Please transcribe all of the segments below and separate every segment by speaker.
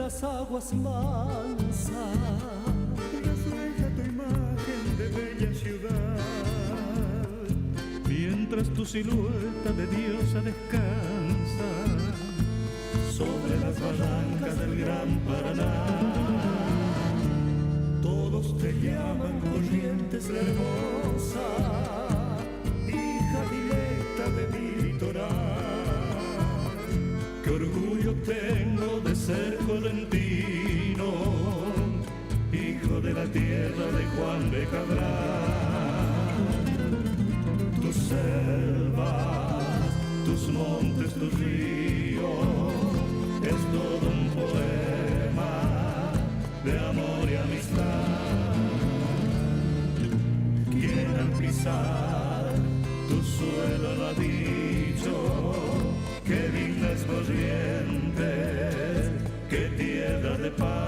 Speaker 1: las aguas mansas.
Speaker 2: Refleja tu imagen de bella ciudad, mientras tu silueta de diosa descansa sobre las barrancas del gran Paraná. Todos te llaman Corrientes la hermosa, hija directa de mi litoral. Qué orgullo tengo de ser correntino, hijo de la tierra de Juan de Cabral. Tus selvas, tus montes, tus ríos, es todo un poema de amor y amistad. Quien al pisar tu suelo lo ha dicho, qué dignas corrientes, qué tierra de paz.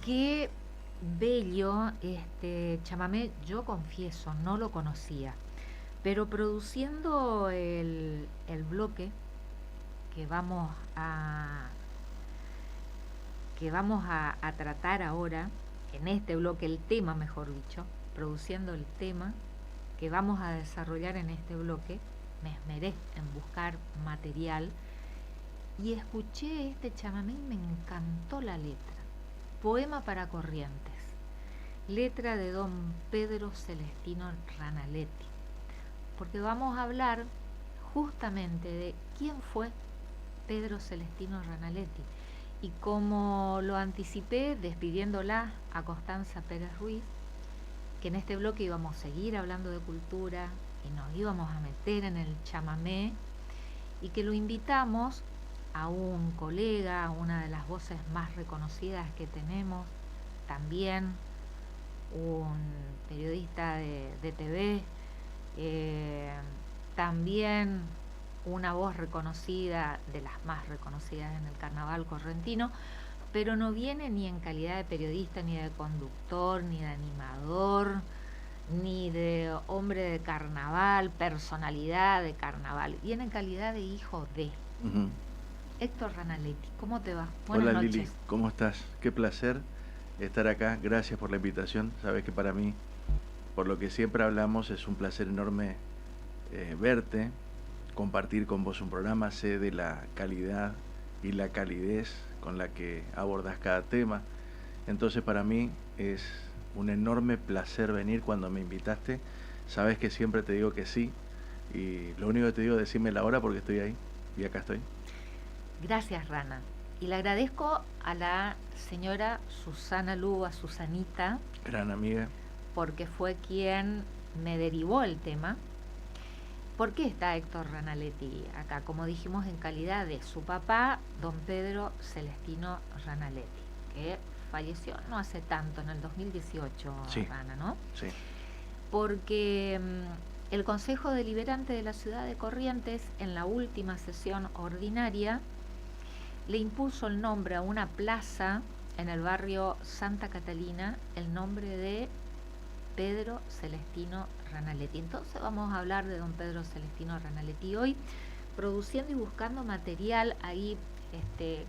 Speaker 3: Qué bello este chamamé, yo confieso, no lo conocía, pero produciendo el bloque que vamos a tratar ahora, en este bloque, el tema, mejor dicho, produciendo el tema que vamos a desarrollar en este bloque, me esmeré en buscar material y escuché este chamamé y me encantó la letra. Poema para Corrientes, letra de don Pedro Celestino Ranaletti, porque vamos a hablar justamente de quién fue Pedro Celestino Ranaletti y como lo anticipé despidiéndola a Constanza Pérez Ruiz, que en este bloque íbamos a seguir hablando de cultura y nos íbamos a meter en el chamamé y que lo invitamos a un colega, a una de las voces más reconocidas que tenemos, también un periodista de TV, también una voz reconocida, de las más reconocidas en el carnaval correntino, pero no viene ni en calidad de periodista, ni de conductor, ni de animador, ni de hombre de carnaval, personalidad de carnaval, viene en calidad de hijo de... Héctor Ranaletti, ¿cómo te va?
Speaker 4: Buenas noches. Lili, ¿cómo estás? Qué placer estar acá, gracias por la invitación. Sabes que para mí, por lo que siempre hablamos, es un placer enorme verte, compartir con vos un programa, sé de la calidad y la calidez con la que abordas cada tema. Entonces para mí es un enorme placer venir cuando me invitaste. Sabes que siempre te digo que sí y lo único que te digo es decirme la hora porque estoy ahí y acá estoy.
Speaker 3: Gracias, Rana. Y le agradezco a la señora Susana Lugo, a Susanita.
Speaker 4: Gran amiga.
Speaker 3: Porque fue quien me derivó el tema. ¿Por qué está Héctor Ranaletti acá? Como dijimos, en calidad de su papá, don Pedro Celestino Ranaletti, que falleció no hace tanto, en el 2018, sí. Rana, ¿no?
Speaker 4: Sí.
Speaker 3: Porque el Consejo Deliberante de la Ciudad de Corrientes, en la última sesión ordinaria, le impuso el nombre a una plaza en el barrio Santa Catalina, el nombre de Pedro Celestino Ranaletti. Entonces vamos a hablar de don Pedro Celestino Ranaletti hoy, produciendo y buscando material ahí,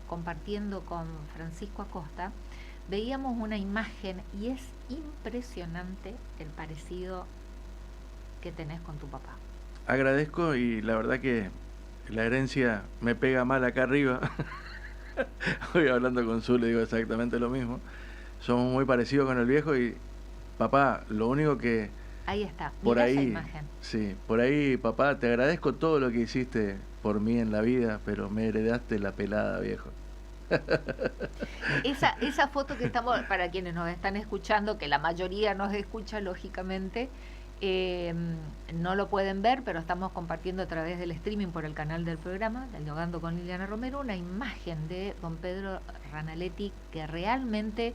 Speaker 3: compartiendo con Francisco Acosta, veíamos una imagen y es impresionante el parecido que tenés con tu papá.
Speaker 4: Agradezco y la verdad que la herencia me pega mal acá arriba. Hoy hablando con Zu le digo exactamente lo mismo. Somos muy parecidos con el viejo y papá, lo único que...
Speaker 3: Ahí está,
Speaker 4: por
Speaker 3: mirá
Speaker 4: ahí,
Speaker 3: esa imagen.
Speaker 4: Sí, por ahí papá, te agradezco todo lo que hiciste por mí en la vida, pero me heredaste la pelada, viejo.
Speaker 3: Esa foto que estamos, para quienes nos están escuchando, que la mayoría nos escucha lógicamente, no lo pueden ver, pero estamos compartiendo a través del streaming por el canal del programa, Dialogando con Liliana Romero, una imagen de don Pedro Ranaletti que realmente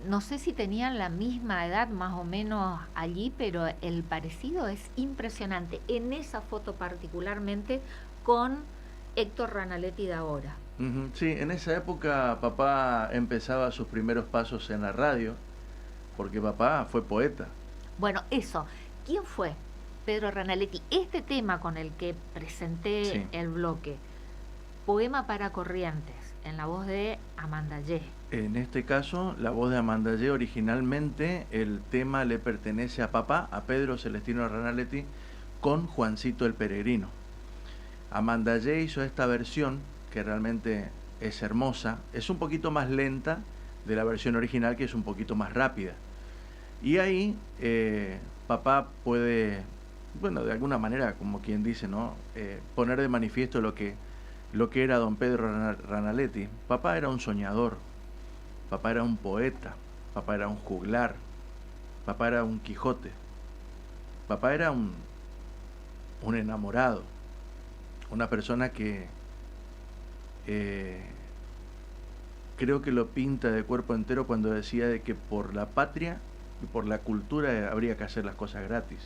Speaker 3: no sé si tenían la misma edad más o menos allí, pero el parecido es impresionante. En esa foto particularmente con Héctor Ranaletti de ahora.
Speaker 4: Sí, en esa época papá empezaba sus primeros pasos en la radio, porque papá fue poeta.
Speaker 3: Bueno, eso. ¿Quién fue Pedro Ranaletti? Este tema con el que presenté
Speaker 4: Sí.
Speaker 3: el bloque, Poema para Corrientes, en la voz de Amanda Ye.
Speaker 4: En este caso, la voz de Amanda Ye, originalmente el tema le pertenece a papá, a Pedro Celestino Ranaletti, con Juancito el Peregrino. Amanda Ye hizo esta versión, que realmente es hermosa, es un poquito más lenta de la versión original, que es un poquito más rápida. Y ahí papá puede, bueno, de alguna manera, como quien dice, ¿no? Poner de manifiesto lo que era don Pedro Ranaletti. Papá era un soñador, papá era un poeta, papá era un juglar, papá era un Quijote, papá era un enamorado, una persona que creo que lo pinta de cuerpo entero cuando decía de que por la patria y por la cultura habría que hacer las cosas gratis.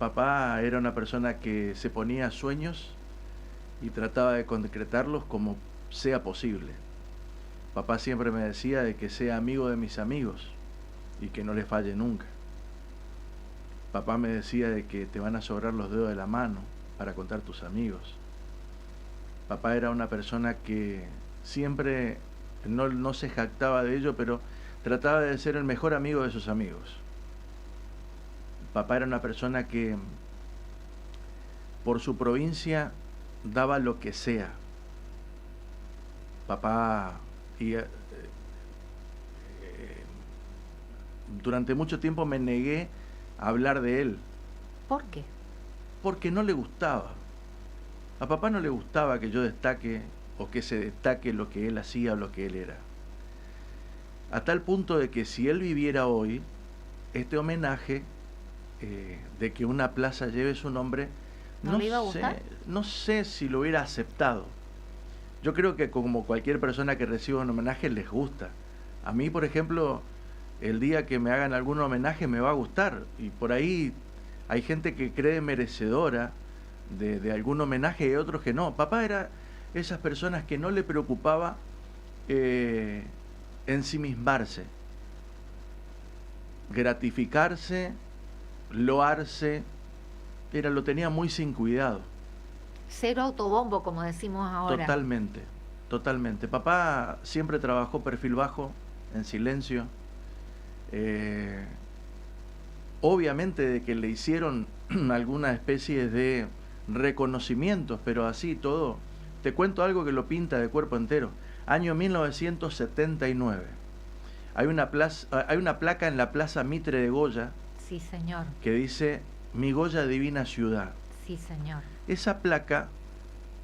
Speaker 4: Papá era una persona que se ponía sueños y trataba de concretarlos como sea posible. Papá siempre me decía de que sea amigo de mis amigos y que no le falle nunca. Papá me decía de que te van a sobrar los dedos de la mano para contar tus amigos. Papá era una persona que siempre no se jactaba de ello, pero trataba de ser el mejor amigo de sus amigos. Papá era una persona que por su provincia daba lo que sea. Papá durante mucho tiempo me negué a hablar de él.
Speaker 3: ¿Por qué?
Speaker 4: Porque no le gustaba. A papá no le gustaba que yo destaque o que se destaque lo que él hacía o lo que él era. A tal punto de que si él viviera hoy, este homenaje de que una plaza lleve su nombre,
Speaker 3: ¿No le iba a gustar?
Speaker 4: No sé si lo hubiera aceptado. Yo creo que como cualquier persona que reciba un homenaje les gusta. A mí, por ejemplo, el día que me hagan algún homenaje me va a gustar. Y por ahí hay gente que cree merecedora de algún homenaje y otros que no. Papá era esas personas que no le preocupaba ensimismarse, gratificarse, loarse, lo tenía muy sin cuidado.
Speaker 3: Cero autobombo, como decimos ahora.
Speaker 4: Totalmente, totalmente. Papá siempre trabajó perfil bajo, en silencio. Obviamente de que le hicieron alguna especie de reconocimientos, pero así todo. Te cuento algo que lo pinta de cuerpo entero. Año 1979. Hay una placa en la Plaza Mitre de Goya.
Speaker 3: Sí, señor.
Speaker 4: Que dice Mi Goya Divina Ciudad.
Speaker 3: Sí, señor.
Speaker 4: Esa placa,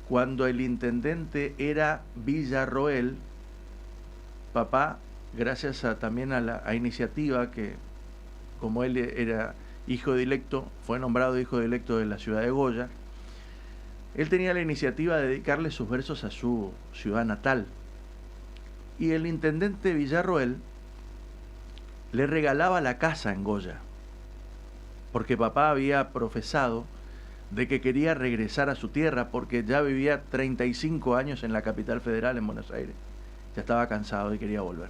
Speaker 4: cuando el intendente era Villarroel, papá, gracias también a la iniciativa que, como él era hijo directo, fue nombrado hijo directo de la ciudad de Goya, él tenía la iniciativa de dedicarle sus versos a su ciudad natal. Y el intendente Villarroel le regalaba la casa en Goya, porque papá había profesado de que quería regresar a su tierra, porque ya vivía 35 años en la capital federal, en Buenos Aires. Ya estaba cansado y quería volver.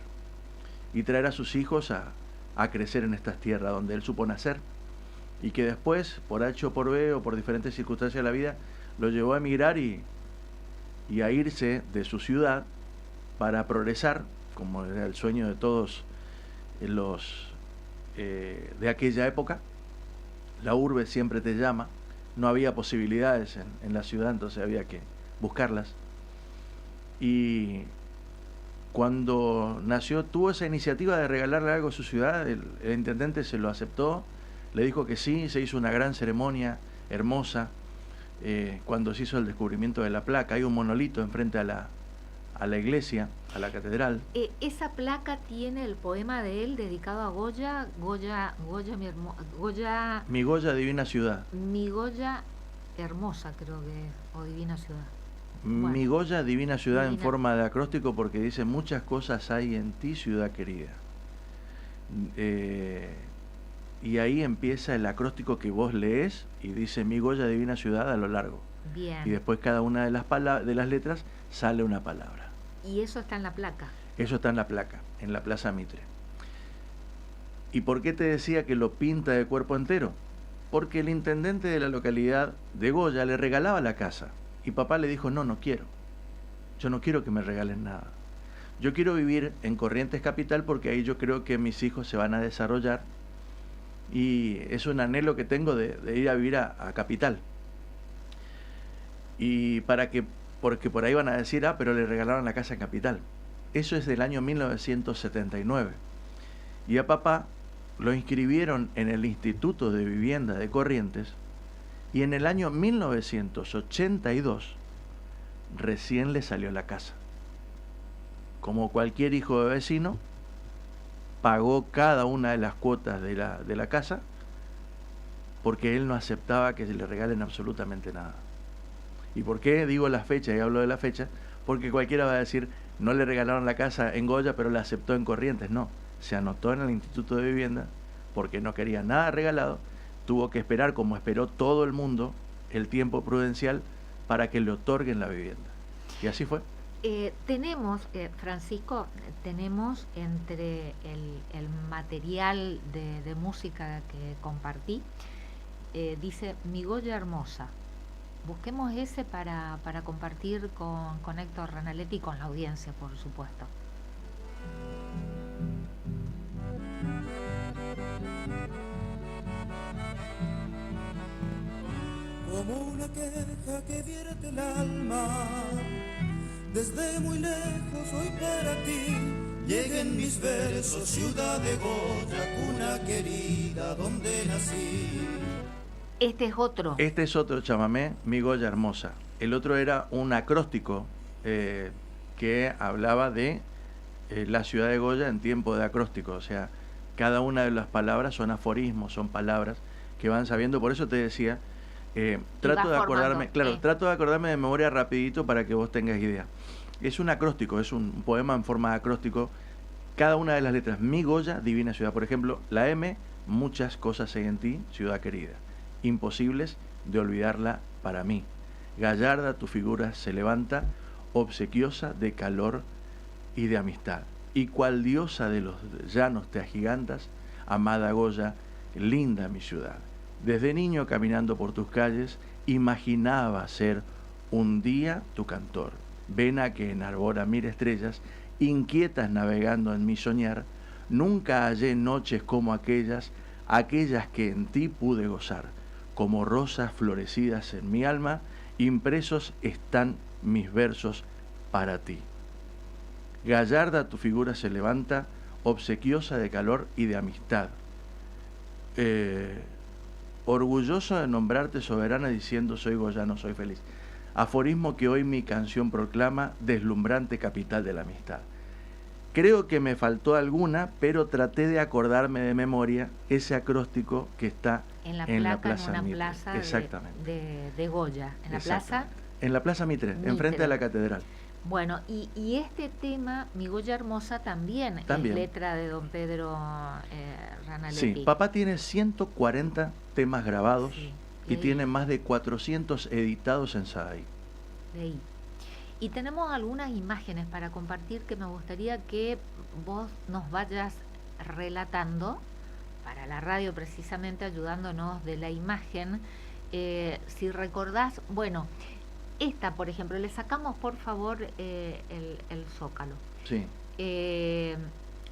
Speaker 4: Y traer a sus hijos a crecer en estas tierras donde él supo nacer, y que después, por H o por B, o por diferentes circunstancias de la vida, lo llevó a emigrar y a irse de su ciudad para progresar, como era el sueño de todos los de aquella época. La urbe siempre te llama. No había posibilidades en la ciudad, entonces había que buscarlas. Y cuando nació, tuvo esa iniciativa de regalarle algo a su ciudad. El intendente se lo aceptó, le dijo que sí, se hizo una gran ceremonia hermosa. Cuando se hizo el descubrimiento de la placa, hay un monolito enfrente a la iglesia, a la catedral.
Speaker 3: Esa placa tiene el poema de él dedicado a Goya,
Speaker 4: Mi Goya Divina Ciudad.
Speaker 3: Mi Goya Hermosa, creo que es, o Divina Ciudad.
Speaker 4: Mi Goya, divina ciudad, en
Speaker 3: divina.
Speaker 4: forma de acróstico, porque dice: muchas cosas hay en ti, ciudad querida. Y ahí empieza el acróstico que vos lees y dice: mi Goya, divina ciudad, a lo largo.
Speaker 3: Bien.
Speaker 4: Y después cada una de las letras sale una palabra.
Speaker 3: Y eso está en la placa.
Speaker 4: Eso está en la placa, en la Plaza Mitre. ¿Y por qué te decía que lo pinta de cuerpo entero? Porque el intendente de la localidad de Goya le regalaba la casa. Y papá le dijo: no quiero. Yo no quiero que me regalen nada. Yo quiero vivir en Corrientes Capital porque ahí yo creo que mis hijos se van a desarrollar. Y es un anhelo que tengo de ir a vivir a Capital. Y porque por ahí van a decir: pero le regalaron la casa en Capital. Eso es del año 1979. Y a papá lo inscribieron en el Instituto de Vivienda de Corrientes, y en el año 1982 recién le salió la casa. Como cualquier hijo de vecino, pagó cada una de las cuotas de la casa, porque él no aceptaba que se le regalen absolutamente nada. ¿Y por qué digo la fecha y hablo de la fecha? Porque cualquiera va a decir: no le regalaron la casa en Goya, pero la aceptó en Corrientes. No, se anotó en el Instituto de Vivienda porque no quería nada regalado. Tuvo que esperar, como esperó todo el mundo, el tiempo prudencial para que le otorguen la vivienda. Y así fue.
Speaker 3: Tenemos, Francisco, tenemos entre el material de música que compartí, dice Mi Goya Hermosa. Busquemos ese para compartir con Héctor Ranaletti y con la audiencia, por supuesto.
Speaker 1: Como una queja que vierte el alma, desde muy lejos hoy para ti lleguen mis versos, ciudad de Goya, cuna querida donde nací.
Speaker 3: Este es otro.
Speaker 4: Este es otro chamamé, Mi Goya Hermosa. El otro era un acróstico que hablaba de la ciudad de Goya en tiempo de acróstico. O sea, cada una de las palabras son aforismos, son palabras que van sabiendo. Por eso te decía, trato de acordarme, trato de acordarme de memoria rapidito para que vos tengas idea. Es un acróstico, es un poema en forma de acróstico. Cada una de las letras: Mi Goya, divina ciudad. Por ejemplo, la M: muchas cosas hay en ti, ciudad querida, imposibles de olvidarla para mí. Gallarda tu figura se levanta, obsequiosa de calor y de amistad. Y cual diosa de los llanos te agigantas, amada Goya, linda mi ciudad. Desde niño caminando por tus calles, imaginaba ser un día tu cantor. Vena que enarbora mil estrellas, inquietas navegando en mi soñar. Nunca hallé noches como aquellas que en ti pude gozar. Como rosas florecidas en mi alma, impresos están mis versos para ti. Gallarda tu figura se levanta, obsequiosa de calor y de amistad. Orgulloso de nombrarte soberana, diciendo: soy goyano, soy feliz. Aforismo que hoy mi canción proclama, deslumbrante capital de la amistad. Creo que me faltó alguna, pero traté de acordarme de memoria ese acróstico que está en la Plaza
Speaker 3: en una
Speaker 4: Mitre.
Speaker 3: plaza
Speaker 4: Exactamente.
Speaker 3: de Goya. ¿En la plaza?
Speaker 4: En la Plaza Mitre, enfrente de la catedral.
Speaker 3: Bueno, y este tema, Mi Goya Hermosa, también es letra de don Pedro Ranaletti.
Speaker 4: Sí, papá tiene 140 temas grabados,
Speaker 3: sí,
Speaker 4: y tiene más de 400 editados en SADAI.
Speaker 3: Leí. Y tenemos algunas imágenes para compartir que me gustaría que vos nos vayas relatando para la radio, precisamente ayudándonos de la imagen. Si recordás, bueno, esta, por ejemplo, le sacamos por favor el zócalo.
Speaker 4: Sí.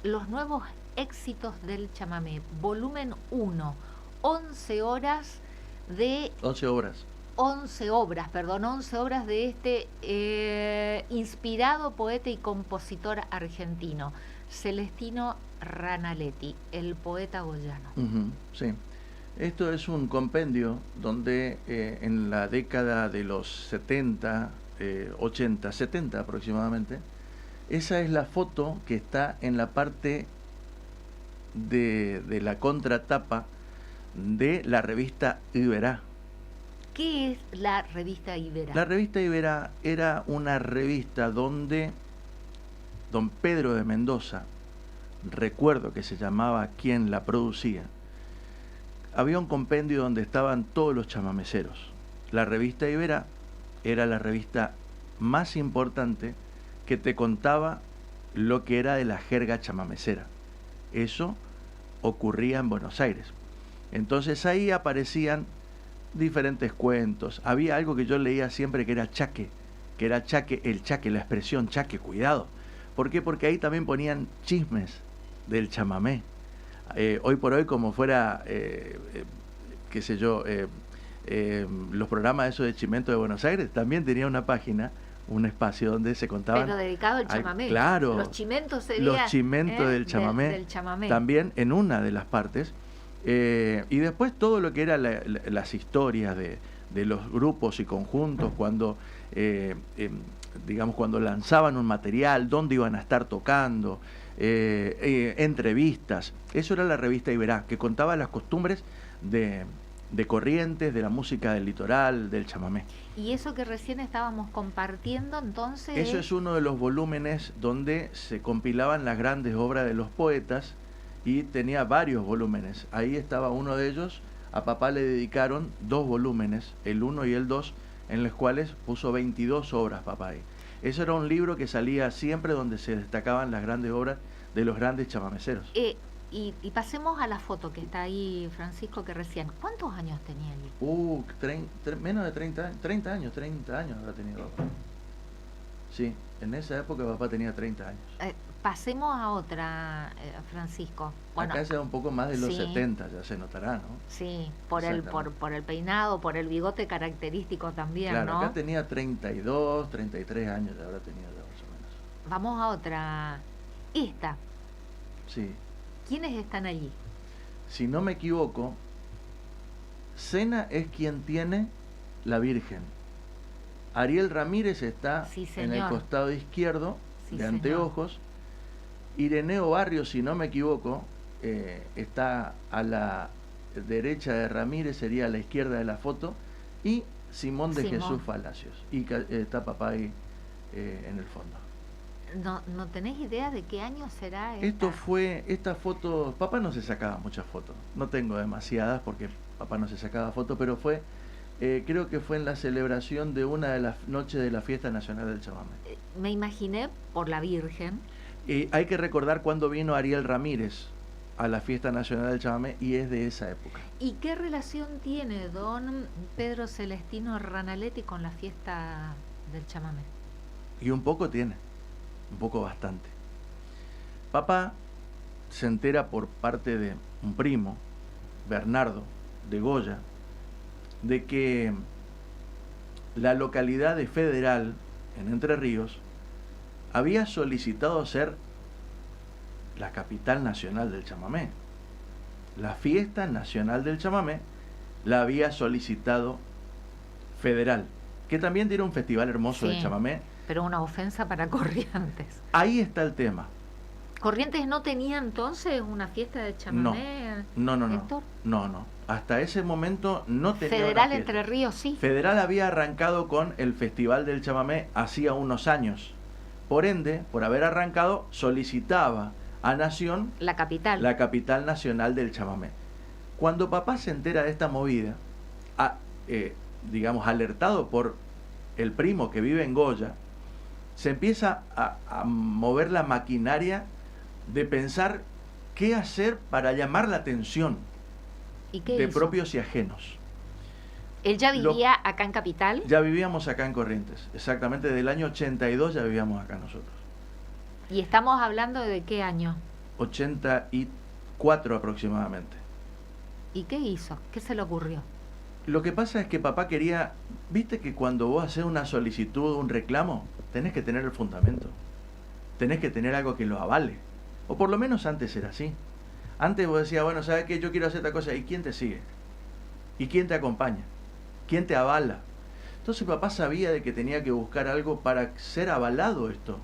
Speaker 3: Los nuevos éxitos del chamamé, volumen 1, 11 horas de...
Speaker 4: 11 obras.
Speaker 3: 11 obras de este inspirado poeta y compositor argentino, Celestino Ranaletti, el poeta goyano.
Speaker 4: Sí. Esto es un compendio donde en la década de los 70, 80, 70 aproximadamente, esa es la foto que está en la parte de la contratapa de la revista Iberá.
Speaker 3: ¿Qué es la revista Ibera?
Speaker 4: La revista Ibera era una revista donde don Pedro de Mendoza, recuerdo que se llamaba quien la producía, había un compendio donde estaban todos los chamameceros. La revista Ibera era la revista más importante que te contaba lo que era de la jerga chamamecera. Eso ocurría en Buenos Aires. Entonces ahí aparecían diferentes cuentos. Había algo que yo leía siempre que era chaque, el chaque, la expresión chaque, cuidado. ¿Por qué? Porque ahí también ponían chismes del chamamé. Hoy por hoy, como fuera, qué sé yo, los programas esos de Chimento de Buenos Aires, también tenía una página, un espacio donde se contaban...
Speaker 3: Pero dedicado al chamamé.
Speaker 4: Claro.
Speaker 3: Los chimentos serían...
Speaker 4: Los chimentos del chamamé,
Speaker 3: del chamamé.
Speaker 4: También en una de las partes. Y después todo lo que era las historias de los grupos y conjuntos cuando, digamos, cuando lanzaban un material, dónde iban a estar tocando, entrevistas. Eso era la revista Iberá, que contaba las costumbres de Corrientes, de la música del litoral, del chamamé.
Speaker 3: Y eso que recién estábamos compartiendo, entonces...
Speaker 4: Eso es uno de los volúmenes donde se compilaban las grandes obras de los poetas, y tenía varios volúmenes. Ahí estaba uno de ellos. A papá le dedicaron 2 volúmenes, el 1 y el 2, en los cuales puso 22 obras papá ahí. Eso era un libro que salía siempre donde se destacaban las grandes obras de los grandes chamameceros.
Speaker 3: Y pasemos a la foto que está ahí, Francisco, que recién. ¿Cuántos años tenía él?
Speaker 4: Menos de 30 años habrá tenido papá. Sí, en esa época papá tenía 30 años.
Speaker 3: Pasemos a otra, Francisco. Bueno,
Speaker 4: acá ya un poco más de los
Speaker 3: sí,
Speaker 4: 70, ya se notará, ¿no?
Speaker 3: Sí, por el peinado, por el bigote característico también,
Speaker 4: claro,
Speaker 3: ¿no?
Speaker 4: Acá tenía 32, 33 años, ya habrá tenido ya más o menos.
Speaker 3: Vamos a otra. Esta.
Speaker 4: Sí.
Speaker 3: ¿Quiénes están allí?
Speaker 4: Si no me equivoco, Sena es quien tiene la Virgen. Ariel Ramírez está en el costado izquierdo, de anteojos. Ireneo Barrios, si no me equivoco, está a la derecha de Ramírez, sería a la izquierda de la foto, y Simón de Jesús Palacios. Y está papá ahí en el fondo.
Speaker 3: ¿No tenés idea de qué año será esta?
Speaker 4: Esta foto, papá no se sacaba muchas fotos, no tengo demasiadas porque papá no se sacaba fotos, pero creo que fue en la celebración de una de las noches de la Fiesta Nacional del Chamamé.
Speaker 3: Me imaginé por la Virgen.
Speaker 4: Hay que recordar cuando vino Ariel Ramírez a la Fiesta Nacional del Chamamé y es de esa época.
Speaker 3: ¿Y qué relación tiene don Pedro Celestino Ranaletti con la fiesta del chamamé?
Speaker 4: Y un poco tiene, un poco bastante. Papá se entera por parte de un primo, Bernardo de Goya, de que la localidad de Federal, en Entre Ríos, había solicitado ser la capital nacional del chamamé. La fiesta nacional del chamamé la había solicitado Federal, que también tiene un festival hermoso de chamamé.
Speaker 3: Pero una ofensa para Corrientes.
Speaker 4: Ahí está el tema.
Speaker 3: ¿Corrientes no tenía entonces una fiesta de chamamé?
Speaker 4: No. Hasta ese momento no tenía.
Speaker 3: Federal Entre Ríos, sí.
Speaker 4: Federal había arrancado con el Festival del Chamamé hacía unos años. Por ende, por haber arrancado, solicitaba a Nación
Speaker 3: la
Speaker 4: capital nacional del chamamé. Cuando papá se entera de esta movida, digamos, alertado por el primo que vive en Goya, se empieza a mover la maquinaria de pensar qué hacer para llamar la atención de propios y ajenos.
Speaker 3: ¿Él ya vivía acá en Capital?
Speaker 4: Ya vivíamos acá en Corrientes, exactamente, del año 82 ya vivíamos acá nosotros.
Speaker 3: ¿Y estamos hablando de qué año?
Speaker 4: 84 aproximadamente.
Speaker 3: ¿Y qué hizo? ¿Qué se le ocurrió?
Speaker 4: Lo que pasa es que papá quería, viste que cuando vos haces una solicitud, un reclamo, tenés que tener el fundamento, tenés que tener algo que lo avale, o por lo menos antes era así. Antes vos decías, bueno, ¿sabes qué? Yo quiero hacer esta cosa, ¿y quién te sigue? ¿Y quién te acompaña? ¿Quién te avala? Entonces papá sabía de que tenía que buscar algo para ser avalado esto,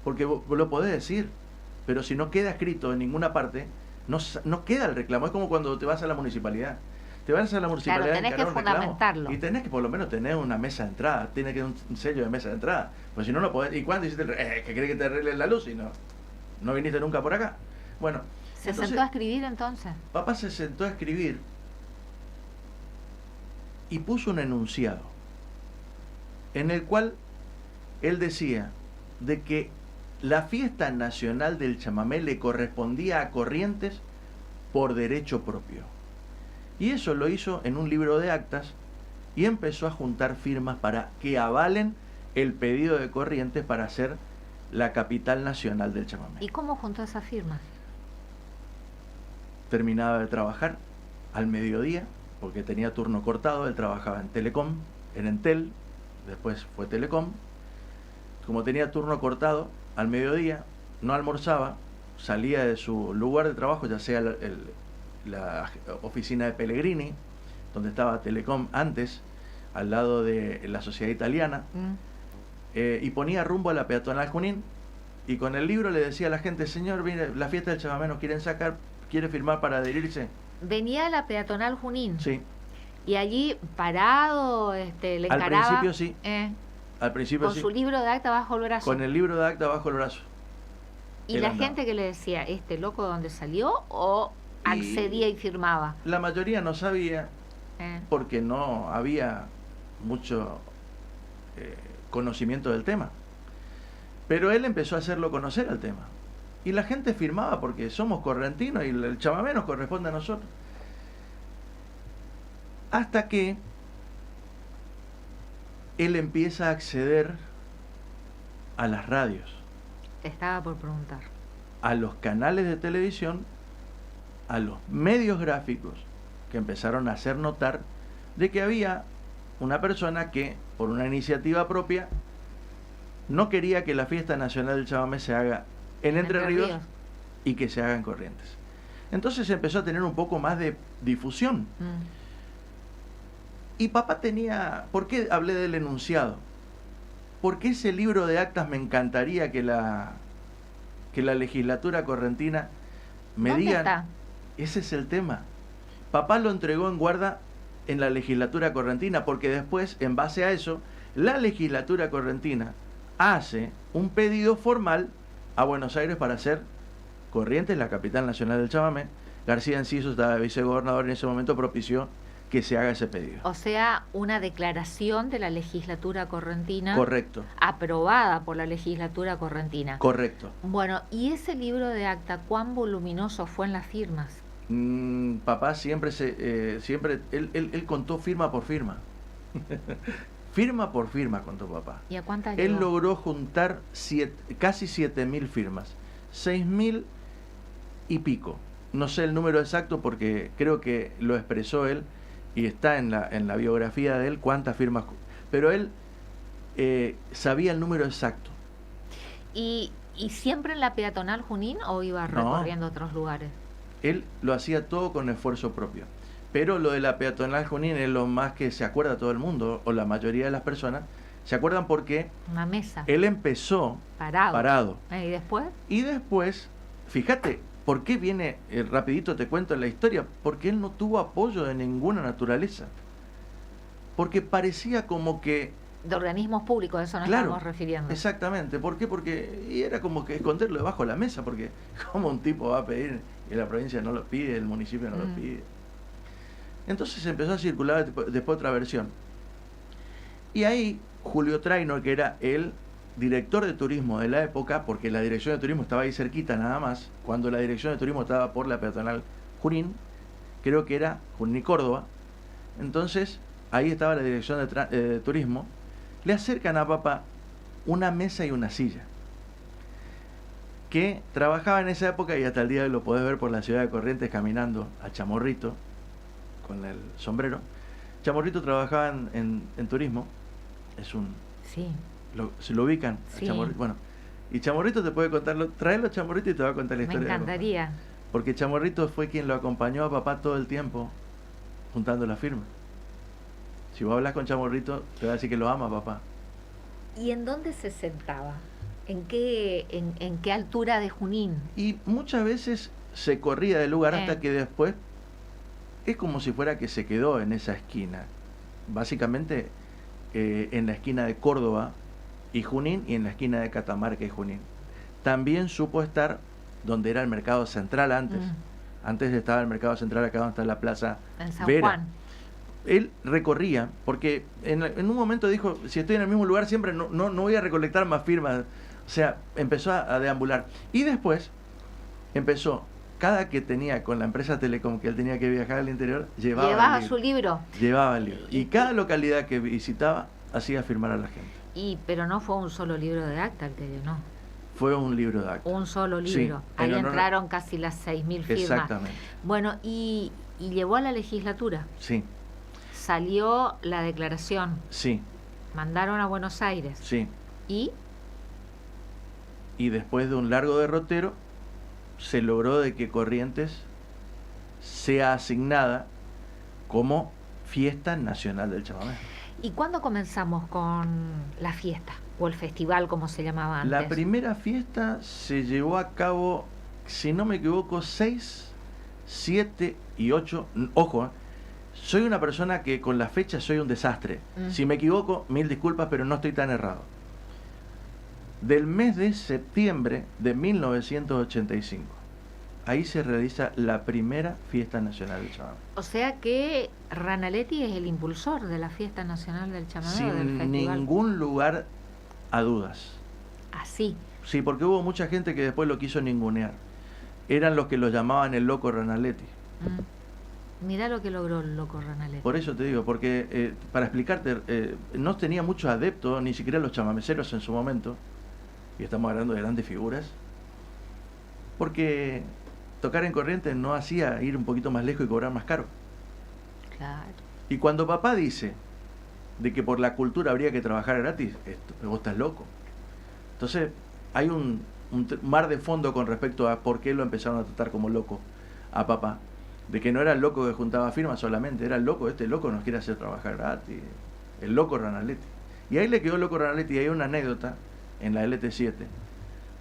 Speaker 4: porque vos lo podés decir, pero si no queda escrito en ninguna parte, no queda el reclamo. Es como cuando te vas a la municipalidad. Te vas a la municipalidad,
Speaker 3: Claro, tenés que
Speaker 4: encarar un reclamo,
Speaker 3: fundamentarlo.
Speaker 4: y tenés que por lo menos tener una mesa de entrada, tiene que tener un sello de mesa de entrada, pues si no, no podés. ¿Y cuándo hiciste que crees que te arreglen la luz y no viniste nunca por acá? Bueno,
Speaker 3: ¿Se
Speaker 4: entonces,
Speaker 3: sentó a escribir entonces?
Speaker 4: papá se sentó a escribir y puso un enunciado en el cual él decía de que la fiesta nacional del chamamé le correspondía a Corrientes por derecho propio. Y eso lo hizo en un libro de actas y empezó a juntar firmas para que avalen el pedido de Corrientes para ser la capital nacional del chamamé.
Speaker 3: ¿Y cómo juntó esas firmas?
Speaker 4: Terminaba de trabajar al mediodía, porque tenía turno cortado, él trabajaba en Telecom, en Entel, después fue Telecom. Como tenía turno cortado, al mediodía no almorzaba, salía de su lugar de trabajo, ya sea la oficina de Pellegrini, donde estaba Telecom antes, al lado de la Sociedad Italiana, y ponía rumbo a la peatonal Junín, y con el libro le decía a la gente: señor, mire, la fiesta del chamamé nos quieren sacar, ¿quiere firmar para adherirse?
Speaker 3: Venía a la peatonal Junín.
Speaker 4: Sí.
Speaker 3: Y allí parado, le encaraba.
Speaker 4: Al principio sí. Al principio
Speaker 3: con
Speaker 4: sí.
Speaker 3: su libro de acta bajo el brazo.
Speaker 4: Con el libro de acta bajo el brazo.
Speaker 3: ¿Y
Speaker 4: Él
Speaker 3: la
Speaker 4: andaba.
Speaker 3: gente que le decía, este loco dónde salió? ¿O accedía y firmaba?
Speaker 4: La mayoría no sabía, porque no había mucho conocimiento del tema. Pero él empezó a hacerlo conocer al tema. Y la gente firmaba porque somos correntinos y el chamamé nos corresponde a nosotros. Hasta que él empieza a acceder a las radios,
Speaker 3: Te estaba por preguntar.
Speaker 4: a los canales de televisión, a los medios gráficos, que empezaron a hacer notar de que había una persona que, por una iniciativa propia, no quería que la fiesta nacional del chamamé se haga en Entre Ríos y que se haga en Corrientes. Entonces empezó a tener un poco más de difusión. Y papá tenía... ¿Por qué hablé del enunciado? Porque ese libro de actas me encantaría que la legislatura correntina me
Speaker 3: ¿Dónde
Speaker 4: diga...
Speaker 3: está?
Speaker 4: Ese es el tema. Papá lo entregó en guarda en la legislatura correntina, porque después, en base a eso, la legislatura correntina hace un pedido formal a Buenos Aires para hacer Corrientes la capital nacional del chamamé. García Enciso estaba de vicegobernador en ese momento, propició que se haga ese pedido.
Speaker 3: O sea, una declaración de la legislatura correntina.
Speaker 4: Correcto.
Speaker 3: Aprobada por la legislatura correntina.
Speaker 4: Correcto.
Speaker 3: Bueno, ¿y ese libro de acta cuán voluminoso fue en las firmas?
Speaker 4: Papá siempre él contó firma por firma. Firma por firma contó papá.
Speaker 3: ¿Y a cuántas
Speaker 4: Él
Speaker 3: llegó?
Speaker 4: logró juntar casi 7.000 firmas. 6.000 y pico. No sé el número exacto porque creo que lo expresó él y está en la biografía de él cuántas firmas. Pero él sabía el número exacto.
Speaker 3: ¿Y siempre en la peatonal Junín o iba
Speaker 4: No.
Speaker 3: recorriendo otros lugares?
Speaker 4: Él lo hacía todo con esfuerzo propio. Pero lo de la peatonal Junín es lo más que se acuerda todo el mundo, o la mayoría de las personas, se acuerdan porque
Speaker 3: Una mesa.
Speaker 4: él empezó parado.
Speaker 3: ¿Y después?
Speaker 4: Y después, fíjate, ¿por qué viene, rapidito te cuento la historia? Porque él no tuvo apoyo de ninguna naturaleza. Porque parecía como que...
Speaker 3: De organismos públicos, a eso nos
Speaker 4: Claro,
Speaker 3: estamos refiriendo.
Speaker 4: Exactamente. ¿Por qué? Porque y era como que esconderlo debajo de la mesa, porque ¿cómo un tipo va a pedir y la provincia no lo pide, el municipio no lo pide? Entonces empezó a circular después otra versión. Y ahí Julio Trainor, que era el director de turismo de la época, porque la dirección de turismo estaba ahí cerquita nada más, cuando la dirección de turismo estaba por la peatonal Junín, creo que era Junín y Córdoba, entonces ahí estaba la dirección de turismo, le acercan a papá una mesa y una silla, que trabajaba en esa época y hasta el día de hoy lo podés ver por la ciudad de Corrientes caminando a Chamorrito, con el sombrero. Chamorrito trabajaba en turismo, es un...
Speaker 3: Sí.
Speaker 4: se lo ubican
Speaker 3: Sí.
Speaker 4: a Chamorrito. Bueno, y Chamorrito te puede contarlo, traelo a Chamorrito y te va a contar la
Speaker 3: Me
Speaker 4: historia. de papá.
Speaker 3: encantaría.
Speaker 4: Porque Chamorrito fue quien lo acompañó a papá todo el tiempo juntando la firma. Si vos hablas con Chamorrito, te va a decir que lo ama papá.
Speaker 3: ¿Y en dónde se sentaba? ¿En qué altura de Junín?
Speaker 4: Y muchas veces se corría del lugar hasta que después es como si fuera que se quedó en esa esquina, básicamente en la esquina de Córdoba y Junín y en la esquina de Catamarca y Junín. También supo estar donde era el Mercado Central antes. Antes estaba el Mercado Central acá donde está la Plaza
Speaker 3: En San
Speaker 4: Vera.
Speaker 3: Juan.
Speaker 4: Él recorría, porque en un momento dijo, si estoy en el mismo lugar siempre no voy a recolectar más firmas. O sea, empezó a deambular. Y después empezó, cada que tenía con la empresa Telecom, que él tenía que viajar al interior, llevaba
Speaker 3: Su libro.
Speaker 4: Llevaba el libro. Y cada localidad que visitaba, hacía firmar a la gente.
Speaker 3: Pero no fue un solo libro de acta el que llenó.
Speaker 4: Fue un libro de acta.
Speaker 3: Un solo libro.
Speaker 4: Sí,
Speaker 3: Ahí
Speaker 4: en honor-
Speaker 3: entraron casi las 6.000 firmas.
Speaker 4: Exactamente.
Speaker 3: Bueno, y llegó a la legislatura.
Speaker 4: Sí,
Speaker 3: Salió la declaración.
Speaker 4: sí,
Speaker 3: Mandaron a Buenos Aires.
Speaker 4: sí.
Speaker 3: Y
Speaker 4: Y después de un largo derrotero, se logró de que Corrientes sea asignada como fiesta nacional del chamamé.
Speaker 3: ¿Y cuándo comenzamos con la fiesta? O el festival, como se llamaba antes.
Speaker 4: La primera fiesta se llevó a cabo, si no me equivoco, 6, 7 y 8. Ojo, soy una persona que con las fechas soy un desastre. Si me equivoco, 1000 disculpas, pero no estoy tan errado. Del mes de septiembre de 1985. Ahí se realiza la primera fiesta nacional del chamamé.
Speaker 3: O sea que Ranaletti es el impulsor de la fiesta nacional del chamamé, o del
Speaker 4: Sin
Speaker 3: festival.
Speaker 4: ningún lugar a dudas.
Speaker 3: Así.
Speaker 4: Sí, porque hubo mucha gente que después lo quiso ningunear. Eran los que lo llamaban el loco Ranaletti.
Speaker 3: Mirá lo que logró el loco Ranaletti.
Speaker 4: Por eso te digo, porque para explicarte, no tenía muchos adeptos, ni siquiera los chamameceros en su momento, y estamos hablando de grandes figuras, porque tocar en Corrientes no hacía ir un poquito más lejos y cobrar más caro.
Speaker 3: Claro.
Speaker 4: Y cuando papá dice de que por la cultura habría que trabajar gratis, vos estás loco. Entonces hay un mar de fondo con respecto a por qué lo empezaron a tratar como loco a papá. De que no era el loco que juntaba firmas solamente, era el loco, este loco nos quiere hacer trabajar gratis, el loco Ranaletti. Y ahí le quedó el loco Ranaletti, y hay una anécdota en la LT7,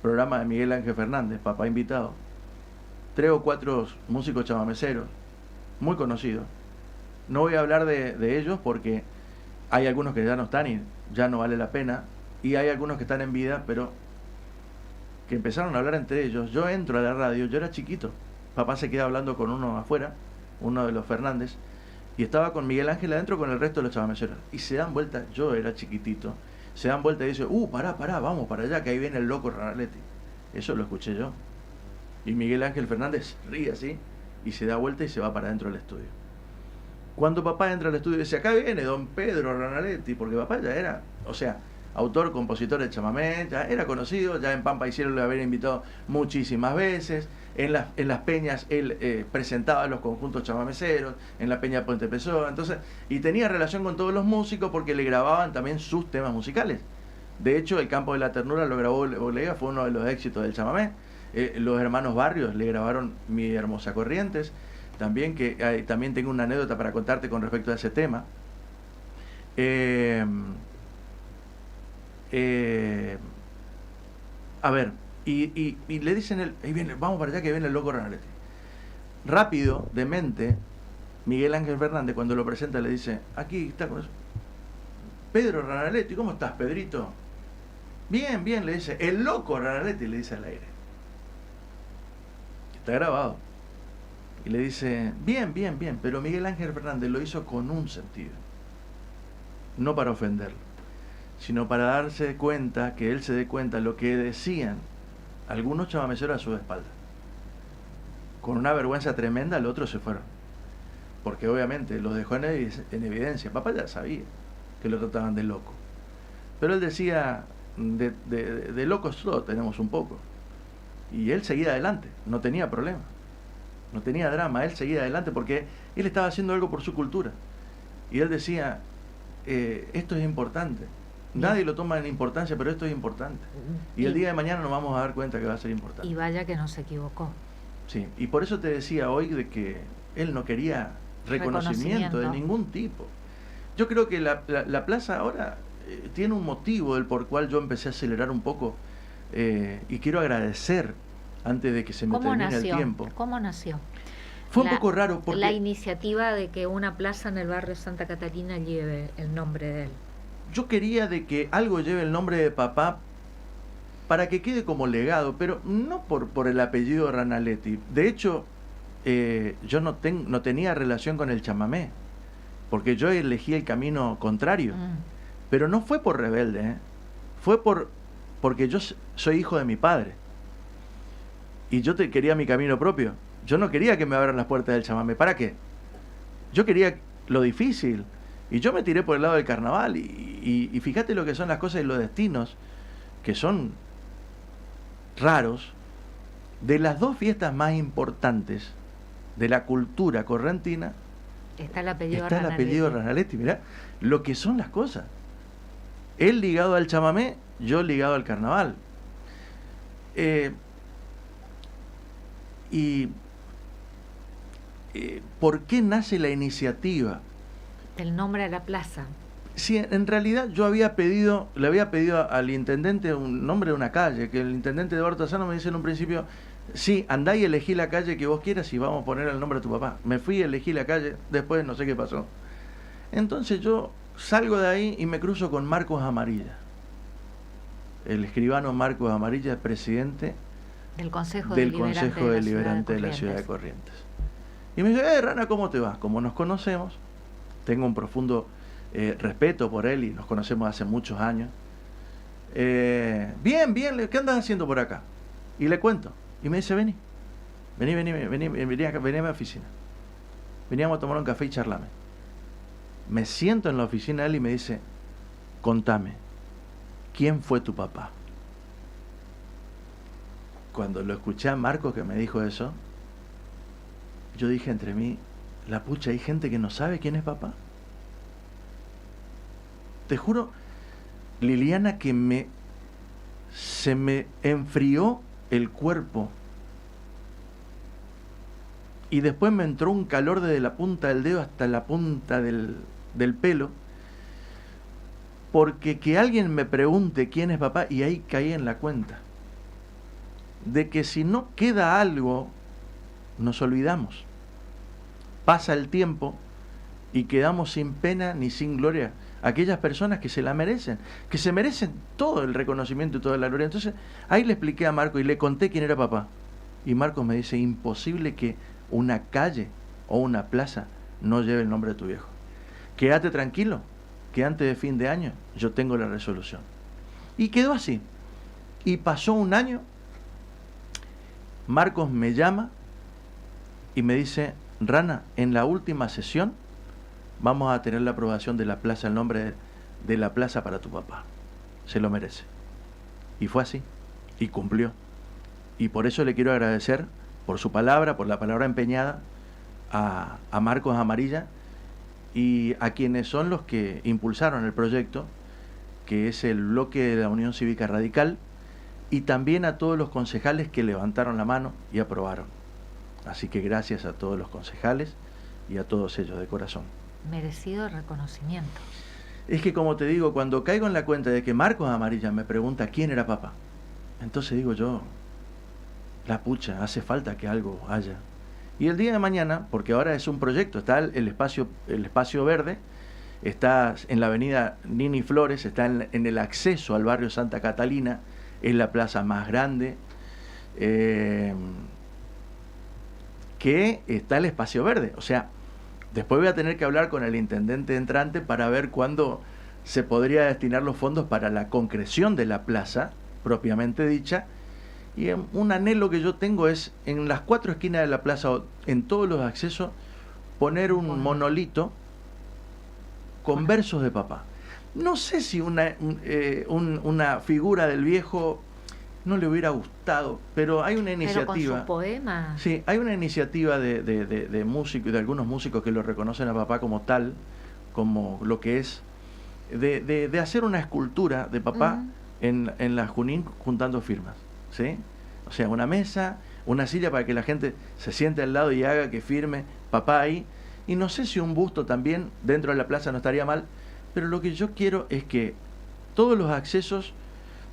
Speaker 4: programa de Miguel Ángel Fernández, papá invitado, 3 o 4 músicos chamameceros, muy conocidos. No voy a hablar de ellos porque hay algunos que ya no están y ya no vale la pena, y hay algunos que están en vida, pero que empezaron a hablar entre ellos. Yo entro a la radio, yo era chiquito, papá se queda hablando con uno afuera, uno de los Fernández, y estaba con Miguel Ángel adentro con el resto de los chamameceros, y se dan vuelta, yo era chiquitito, se dan vuelta y dicen, pará, vamos para allá, que ahí viene el loco Ranaletti. Eso lo escuché yo. Y Miguel Ángel Fernández ríe así, y se da vuelta y se va para adentro del estudio. Cuando papá entra al estudio dice, acá viene don Pedro Ranaletti, porque papá ya era, o sea, autor, compositor de chamamé, ya era conocido, ya en Pampa y Cielo lo habían invitado muchísimas veces, en las peñas él presentaba los conjuntos chamameceros, en la peña Puente Pessoa, entonces, y tenía relación con todos los músicos porque le grababan también sus temas musicales. De hecho, El Campo de la Ternura lo grabó Bolega, fue uno de los éxitos del chamamé. Los hermanos Barrios le grabaron Mi Hermosa Corrientes, también, que también tengo una anécdota para contarte con respecto a ese tema. A ver, y le dicen, ahí viene, vamos para allá que viene el loco Ranaletti. Rápido, de mente, Miguel Ángel Fernández cuando lo presenta le dice, aquí está con eso. Pedro Ranaletti, ¿cómo estás, Pedrito? Bien, bien, le dice, el loco Ranaletti, le dice al aire. Está grabado. Y le dice, bien, bien, bien, pero Miguel Ángel Fernández lo hizo con un sentido. No para ofenderlo, sino para darse cuenta, que él se dé cuenta lo que decían algunos chamameceros a su espalda. Con una vergüenza tremenda, los otros se fueron. Porque obviamente los dejó en evidencia. Papá ya sabía que lo trataban de loco. Pero él decía, de locos todos tenemos un poco. Y él seguía adelante, no tenía problema. No tenía drama, él seguía adelante porque él estaba haciendo algo por su cultura. Y él decía, esto es importante. Nadie lo toma en importancia, pero esto es importante. Y el día de mañana nos vamos a dar cuenta que va a ser importante.
Speaker 3: Y vaya que no se equivocó.
Speaker 4: Sí, y por eso te decía hoy de que él no quería reconocimiento de ningún tipo. Yo creo que la plaza ahora tiene un motivo del por cual yo empecé a acelerar un poco, y quiero agradecer antes de que se me termine el tiempo.
Speaker 3: ¿Cómo nació?
Speaker 4: Fue un poco raro porque...
Speaker 3: La iniciativa de que una plaza en el barrio Santa Catalina lleve el nombre de él.
Speaker 4: Yo quería de que algo lleve el nombre de papá para que quede como legado, pero no por el apellido Ranaletti. De hecho, yo no tenía relación con el chamamé, porque yo elegí el camino contrario. Pero no fue por rebelde, fue porque yo soy hijo de mi padre. Y yo quería mi camino propio. Yo no quería que me abran las puertas del chamamé. ¿Para qué? Yo quería lo difícil. Y yo me tiré por el lado del carnaval. Y fíjate lo que son las cosas y los destinos, que son raros. De las dos fiestas más importantes de la cultura correntina,
Speaker 3: está el apellido
Speaker 4: Ranaletti. Mirá lo que son las cosas. Él ligado al chamamé, yo ligado al carnaval. ¿Por qué nace la iniciativa?
Speaker 3: El nombre de la plaza.
Speaker 4: Sí, en realidad yo le había pedido al intendente un nombre de una calle, que el intendente Eduardo Asano me dice en un principio, sí, andá y elegí la calle que vos quieras y vamos a poner el nombre de tu papá. Me fui, elegí la calle, después no sé qué pasó. Entonces yo salgo de ahí y me cruzo con Marcos Amarilla. El escribano Marcos Amarilla, presidente
Speaker 3: del Consejo
Speaker 4: Deliberante de la Ciudad de Corrientes. Y me dice, Rana, ¿cómo te va? Como nos conocemos, tengo un profundo respeto por él y nos conocemos hace muchos años. Bien, ¿qué andas haciendo por acá? Y le cuento. Y me dice, vení a mi oficina. Veníamos a tomar un café y charlame. Me siento en la oficina de él y me dice, contame, ¿quién fue tu papá? Cuando lo escuché a Marcos que me dijo eso, yo dije entre mí, la pucha, ¿hay gente que no sabe quién es papá? Te juro, Liliana, que se me enfrió el cuerpo y después me entró un calor desde la punta del dedo hasta la punta del pelo, porque que alguien me pregunte quién es papá, y ahí caí en la cuenta de que si no queda algo, nos olvidamos. Pasa el tiempo y quedamos sin pena ni sin gloria. Aquellas personas que se la merecen, que se merecen todo el reconocimiento y toda la gloria. Entonces, ahí le expliqué a Marco y le conté quién era papá. Y Marcos me dice, imposible que una calle o una plaza no lleve el nombre de tu viejo. Quédate tranquilo, que antes de fin de año yo tengo la resolución. Y quedó así. Y pasó un año, Marcos me llama y me dice, Rana, en la última sesión vamos a tener la aprobación de la plaza, el nombre de la plaza para tu papá. Se lo merece. Y fue así. Y cumplió. Y por eso le quiero agradecer por su palabra, por la palabra empeñada a Marcos Amarilla y a quienes son los que impulsaron el proyecto, que es el bloque de la Unión Cívica Radical, y también a todos los concejales que levantaron la mano y aprobaron. Así que gracias a todos los concejales y a todos ellos de corazón.
Speaker 3: Merecido reconocimiento.
Speaker 4: Es que, como te digo, cuando caigo en la cuenta de que Marcos Amarilla me pregunta quién era papá, entonces digo yo, la pucha, hace falta que algo haya. Y el día de mañana, porque ahora es un proyecto, está el espacio verde, está en la avenida Nini Flores, está en el acceso al barrio Santa Catalina, es la plaza más grande, que está el espacio verde. O sea, después voy a tener que hablar con el intendente entrante para ver cuándo se podría destinar los fondos para la concreción de la plaza, propiamente dicha. Y un anhelo que yo tengo es, en las 4 esquinas de la plaza, en todos los accesos, poner un monolito con versos de papá. No sé si una figura del viejo no le hubiera gustado, pero hay una iniciativa.
Speaker 3: Pero con sus poemas.
Speaker 4: Sí, hay una iniciativa de músicos, de algunos músicos que lo reconocen a papá como tal, como lo que es, de hacer una escultura de papá en la Junín juntando firmas, ¿sí? O sea, una mesa, una silla para que la gente se siente al lado y haga que firme papá ahí. Y no sé si un busto también dentro de la plaza no estaría mal, pero lo que yo quiero es que todos los accesos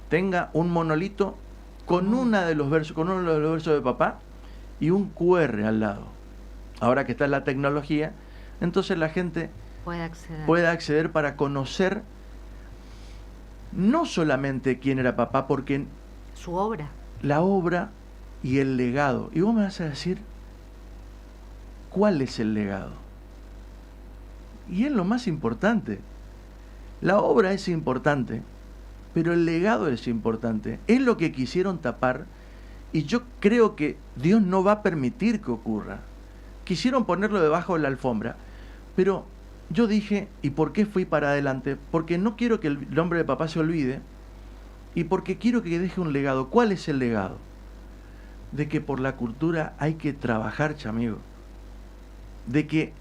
Speaker 4: tenga un monolito con uno de los versos de papá y un QR al lado. ahora que está la tecnología, entonces la gente puede acceder para conocer no solamente quién era papá, porque
Speaker 3: su obra,
Speaker 4: la obra y el legado. Y vos me vas a decir, ¿cuál es el legado? Y es lo más importante. La obra es importante, pero el legado es importante. Es lo que quisieron tapar, y yo creo que Dios no va a permitir que ocurra. Quisieron ponerlo debajo de la alfombra, pero yo dije, ¿y por qué fui para adelante? Porque no quiero que el nombre de papá se olvide, y porque quiero que deje un legado. ¿Cuál es el legado? De que por la cultura hay que trabajar, chamigo. De que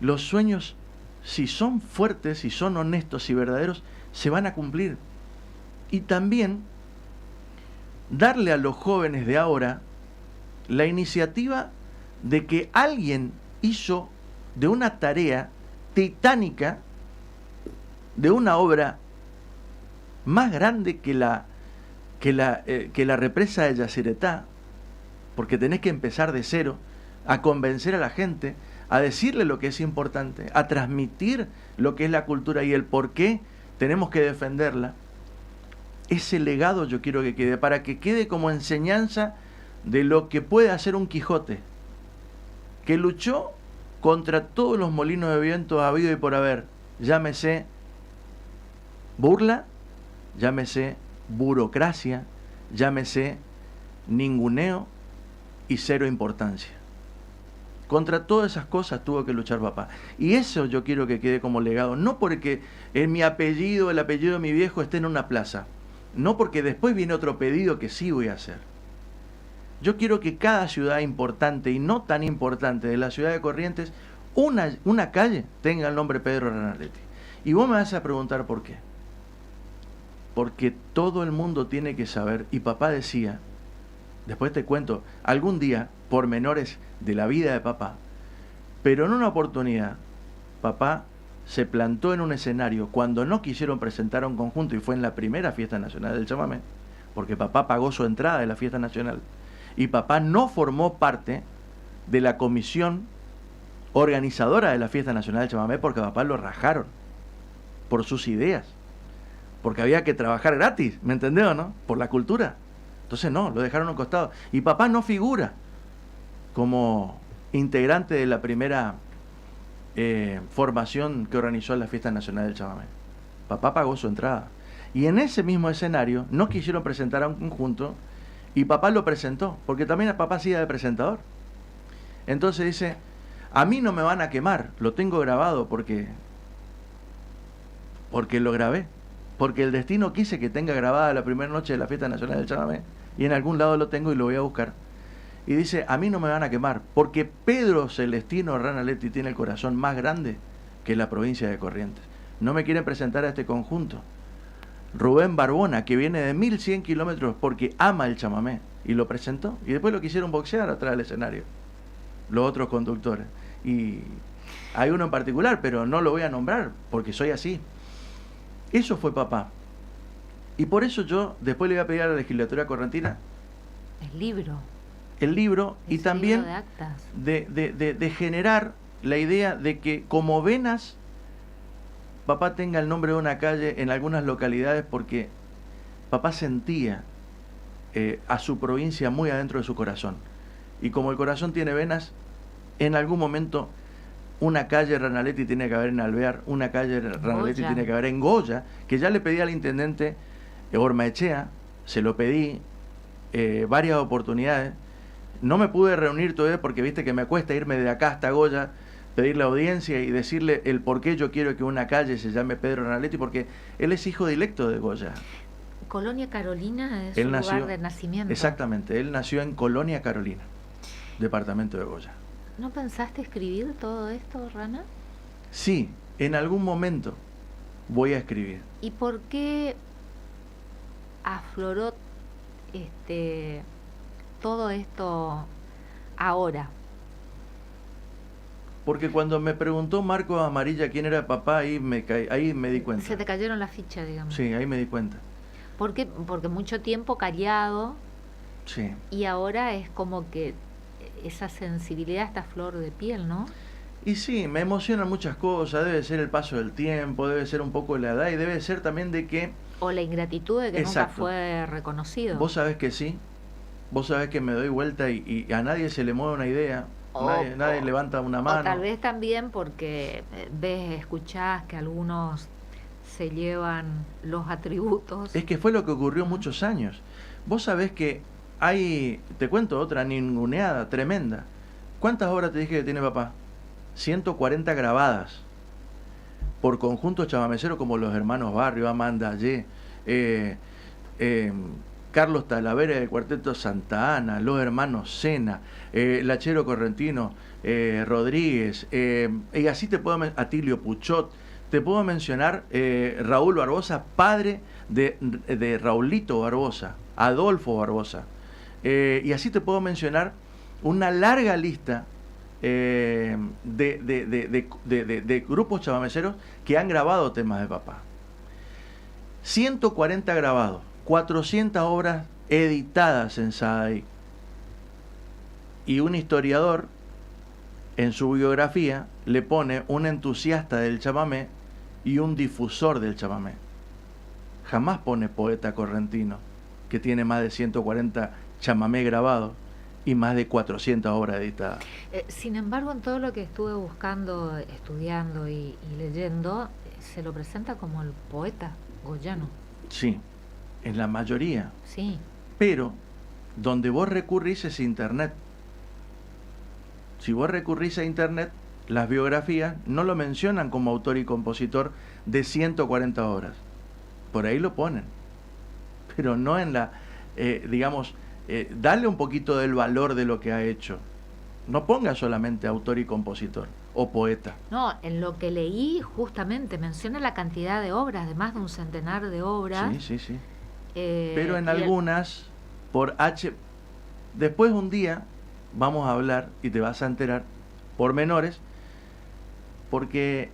Speaker 4: los sueños, si son fuertes, si son honestos y verdaderos, se van a cumplir. Y también darle a los jóvenes de ahora la iniciativa de que alguien hizo de una tarea titánica, de una obra más grande que la represa de Yacyretá, porque tenés que empezar de cero, a convencer a la gente, a decirle lo que es importante, a transmitir lo que es la cultura y el por qué tenemos que defenderla. Ese legado yo quiero que quede, para que quede como enseñanza de lo que puede hacer un Quijote, que luchó contra todos los molinos de viento habido y por haber, llámese burla, llámese burocracia, llámese ninguneo y cero importancia. Contra todas esas cosas tuvo que luchar papá. Y eso yo quiero que quede como legado, no porque mi apellido, el apellido de mi viejo esté en una plaza, no porque después viene otro pedido que sí voy a hacer. Yo quiero que cada ciudad importante y no tan importante de la ciudad de Corrientes, una calle tenga el nombre Pedro Ranaletti. Y vos me vas a preguntar por qué. Porque todo el mundo tiene que saber, y papá decía, después te cuento, algún día, pormenores de la vida de papá, pero en una oportunidad, papá se plantó en un escenario cuando no quisieron presentar a un conjunto, y fue en la primera fiesta nacional del chamamé, porque papá pagó su entrada de la fiesta nacional, y papá no formó parte de la comisión organizadora de la fiesta nacional del chamamé, porque papá lo rajaron por sus ideas, porque había que trabajar gratis, ¿me entendés o no? Por la cultura. Entonces no, lo dejaron a un costado. Y papá no figura como integrante de la primera formación que organizó la fiesta nacional del chamamé. Papá pagó su entrada. Y en ese mismo escenario no quisieron presentar a un conjunto, y papá lo presentó, porque también a papá hacía de presentador. Entonces dice, a mí no me van a quemar, lo tengo grabado porque lo grabé. Porque el destino quise que tenga grabada la primera noche de la fiesta nacional del chamamé, y en algún lado lo tengo y lo voy a buscar. Y dice, a mí no me van a quemar, porque Pedro Celestino Ranaletti tiene el corazón más grande que la provincia de Corrientes. No me quieren presentar a este conjunto. Rubén Barbona, que viene de 1100 kilómetros porque ama el chamamé, y lo presentó. Y después lo quisieron boxear atrás del escenario, los otros conductores. Y hay uno en particular, pero no lo voy a nombrar, porque soy así. Eso fue papá. Y por eso yo después le voy a pedir a la legislatura correntina
Speaker 3: el libro
Speaker 4: y también
Speaker 3: libro de actas.
Speaker 4: De generar la idea de que como venas papá tenga el nombre de una calle en algunas localidades, porque papá sentía a su provincia muy adentro de su corazón, y como el corazón tiene venas, en algún momento una calle Ranaletti tiene que haber en Alvear, una calle Ranaletti tiene que haber en Goya, que ya le pedí al intendente Ormaechea, se lo pedí varias oportunidades, no me pude reunir todavía porque viste que me cuesta irme de acá hasta Goya, pedir la audiencia y decirle el por qué yo quiero que una calle se llame Pedro Ranaletti, porque él es hijo directo de Goya.
Speaker 3: Colonia Carolina es su lugar de nacimiento.
Speaker 4: Exactamente, él nació en Colonia Carolina, departamento de Goya.
Speaker 3: ¿No pensaste escribir todo esto, Rana?
Speaker 4: Sí, en algún momento voy a escribir.
Speaker 3: ¿Y por qué afloró todo esto ahora?
Speaker 4: Porque cuando me preguntó Marco Amarilla quién era papá, ahí me di cuenta.
Speaker 3: Se te cayeron las fichas, digamos.
Speaker 4: Sí, ahí me di cuenta.
Speaker 3: ¿Por qué? Porque mucho tiempo callado.
Speaker 4: Sí.
Speaker 3: Y ahora es como que esa sensibilidad, esta flor de piel, ¿no?
Speaker 4: Y sí, me emocionan muchas cosas, debe ser el paso del tiempo, debe ser un poco la edad y debe ser también de que...
Speaker 3: O la ingratitud de que nunca
Speaker 4: Exacto.
Speaker 3: fue reconocido.
Speaker 4: Vos sabés que sí, vos sabés que me doy vuelta y a nadie se le mueve una idea, nadie levanta una mano.
Speaker 3: O tal vez también porque escuchás que algunos se llevan los atributos.
Speaker 4: Es que fue lo que ocurrió muchos años. Vos sabés que hay, te cuento otra ninguneada tremenda. ¿Cuántas obras te dije que tiene papá? 140 grabadas por conjuntos chamameceros como los hermanos Barrio, Amanda Allé, Carlos Talavera del Cuarteto Santa Ana, los hermanos Sena, Lachero Correntino, Rodríguez, y así te puedo Atilio Puchot, te puedo mencionar Raúl Barbosa, padre de Raulito Barbosa, Adolfo Barbosa, y así te puedo mencionar una larga lista de grupos chamameceros que han grabado temas de papá. 140 grabados, 400 obras editadas en Saadí. Y un historiador en su biografía le pone un entusiasta del chamamé y un difusor del chamamé. Jamás pone poeta correntino, que tiene más de 140 chamamé grabados y más de 400 obras editadas.
Speaker 3: Sin embargo, en todo lo que estuve buscando, estudiando y leyendo, se lo presenta como el poeta goyano.
Speaker 4: Sí, en la mayoría.
Speaker 3: Sí.
Speaker 4: Pero donde vos recurrís es internet. Si vos recurrís a internet, las biografías no lo mencionan como autor y compositor de 140 obras. Por ahí lo ponen. Pero no en la, dale un poquito del valor de lo que ha hecho. No ponga solamente autor y compositor o poeta.
Speaker 3: No, en lo que leí justamente menciona la cantidad de obras, de más de un centenar de obras.
Speaker 4: Sí, sí, sí. Pero en algunas, por después un día vamos a hablar y te vas a enterar, pormenores, porque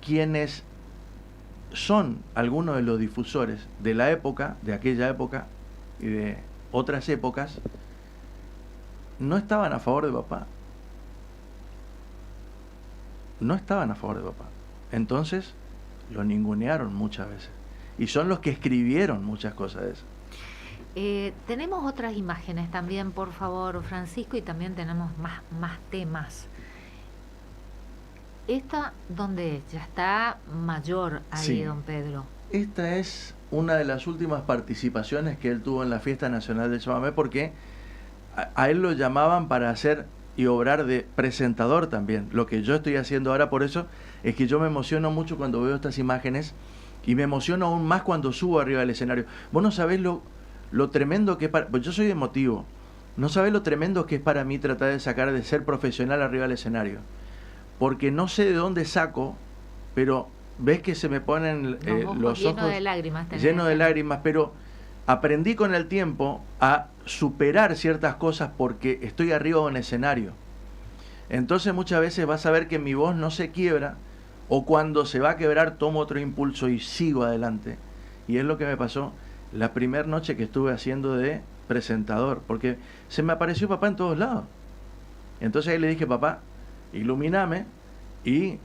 Speaker 4: quienes son algunos de los difusores de la época, de aquella época y de otras épocas, no estaban a favor de papá. No estaban a favor de papá. Entonces lo ningunearon muchas veces. Y son los que escribieron muchas cosas de eso.
Speaker 3: Tenemos otras imágenes también, por favor, Francisco, y también tenemos más temas. ¿Esta dónde es? Ya está mayor ahí, sí, don Pedro.
Speaker 4: Esta es una de las últimas participaciones que él tuvo en la Fiesta Nacional del Chamamé, porque a él lo llamaban para hacer y obrar de presentador también. Lo que yo estoy haciendo ahora, por eso es que yo me emociono mucho cuando veo estas imágenes y me emociono aún más cuando subo arriba del escenario. Vos no sabés lo tremendo que es para... Pues yo soy emotivo. No sabés lo tremendo que es para mí tratar de sacar de ser profesional arriba del escenario. Porque no sé de dónde saco, pero ves que se me ponen los ojos
Speaker 3: de lágrimas,
Speaker 4: llenos de lágrimas, pero aprendí con el tiempo a superar ciertas cosas porque estoy arriba de un escenario. Entonces muchas veces vas a ver que mi voz no se quiebra, o cuando se va a quebrar tomo otro impulso y sigo adelante. Y es lo que me pasó la primera noche que estuve haciendo de presentador, porque se me apareció papá en todos lados. Entonces ahí le dije, papá, ilumíname y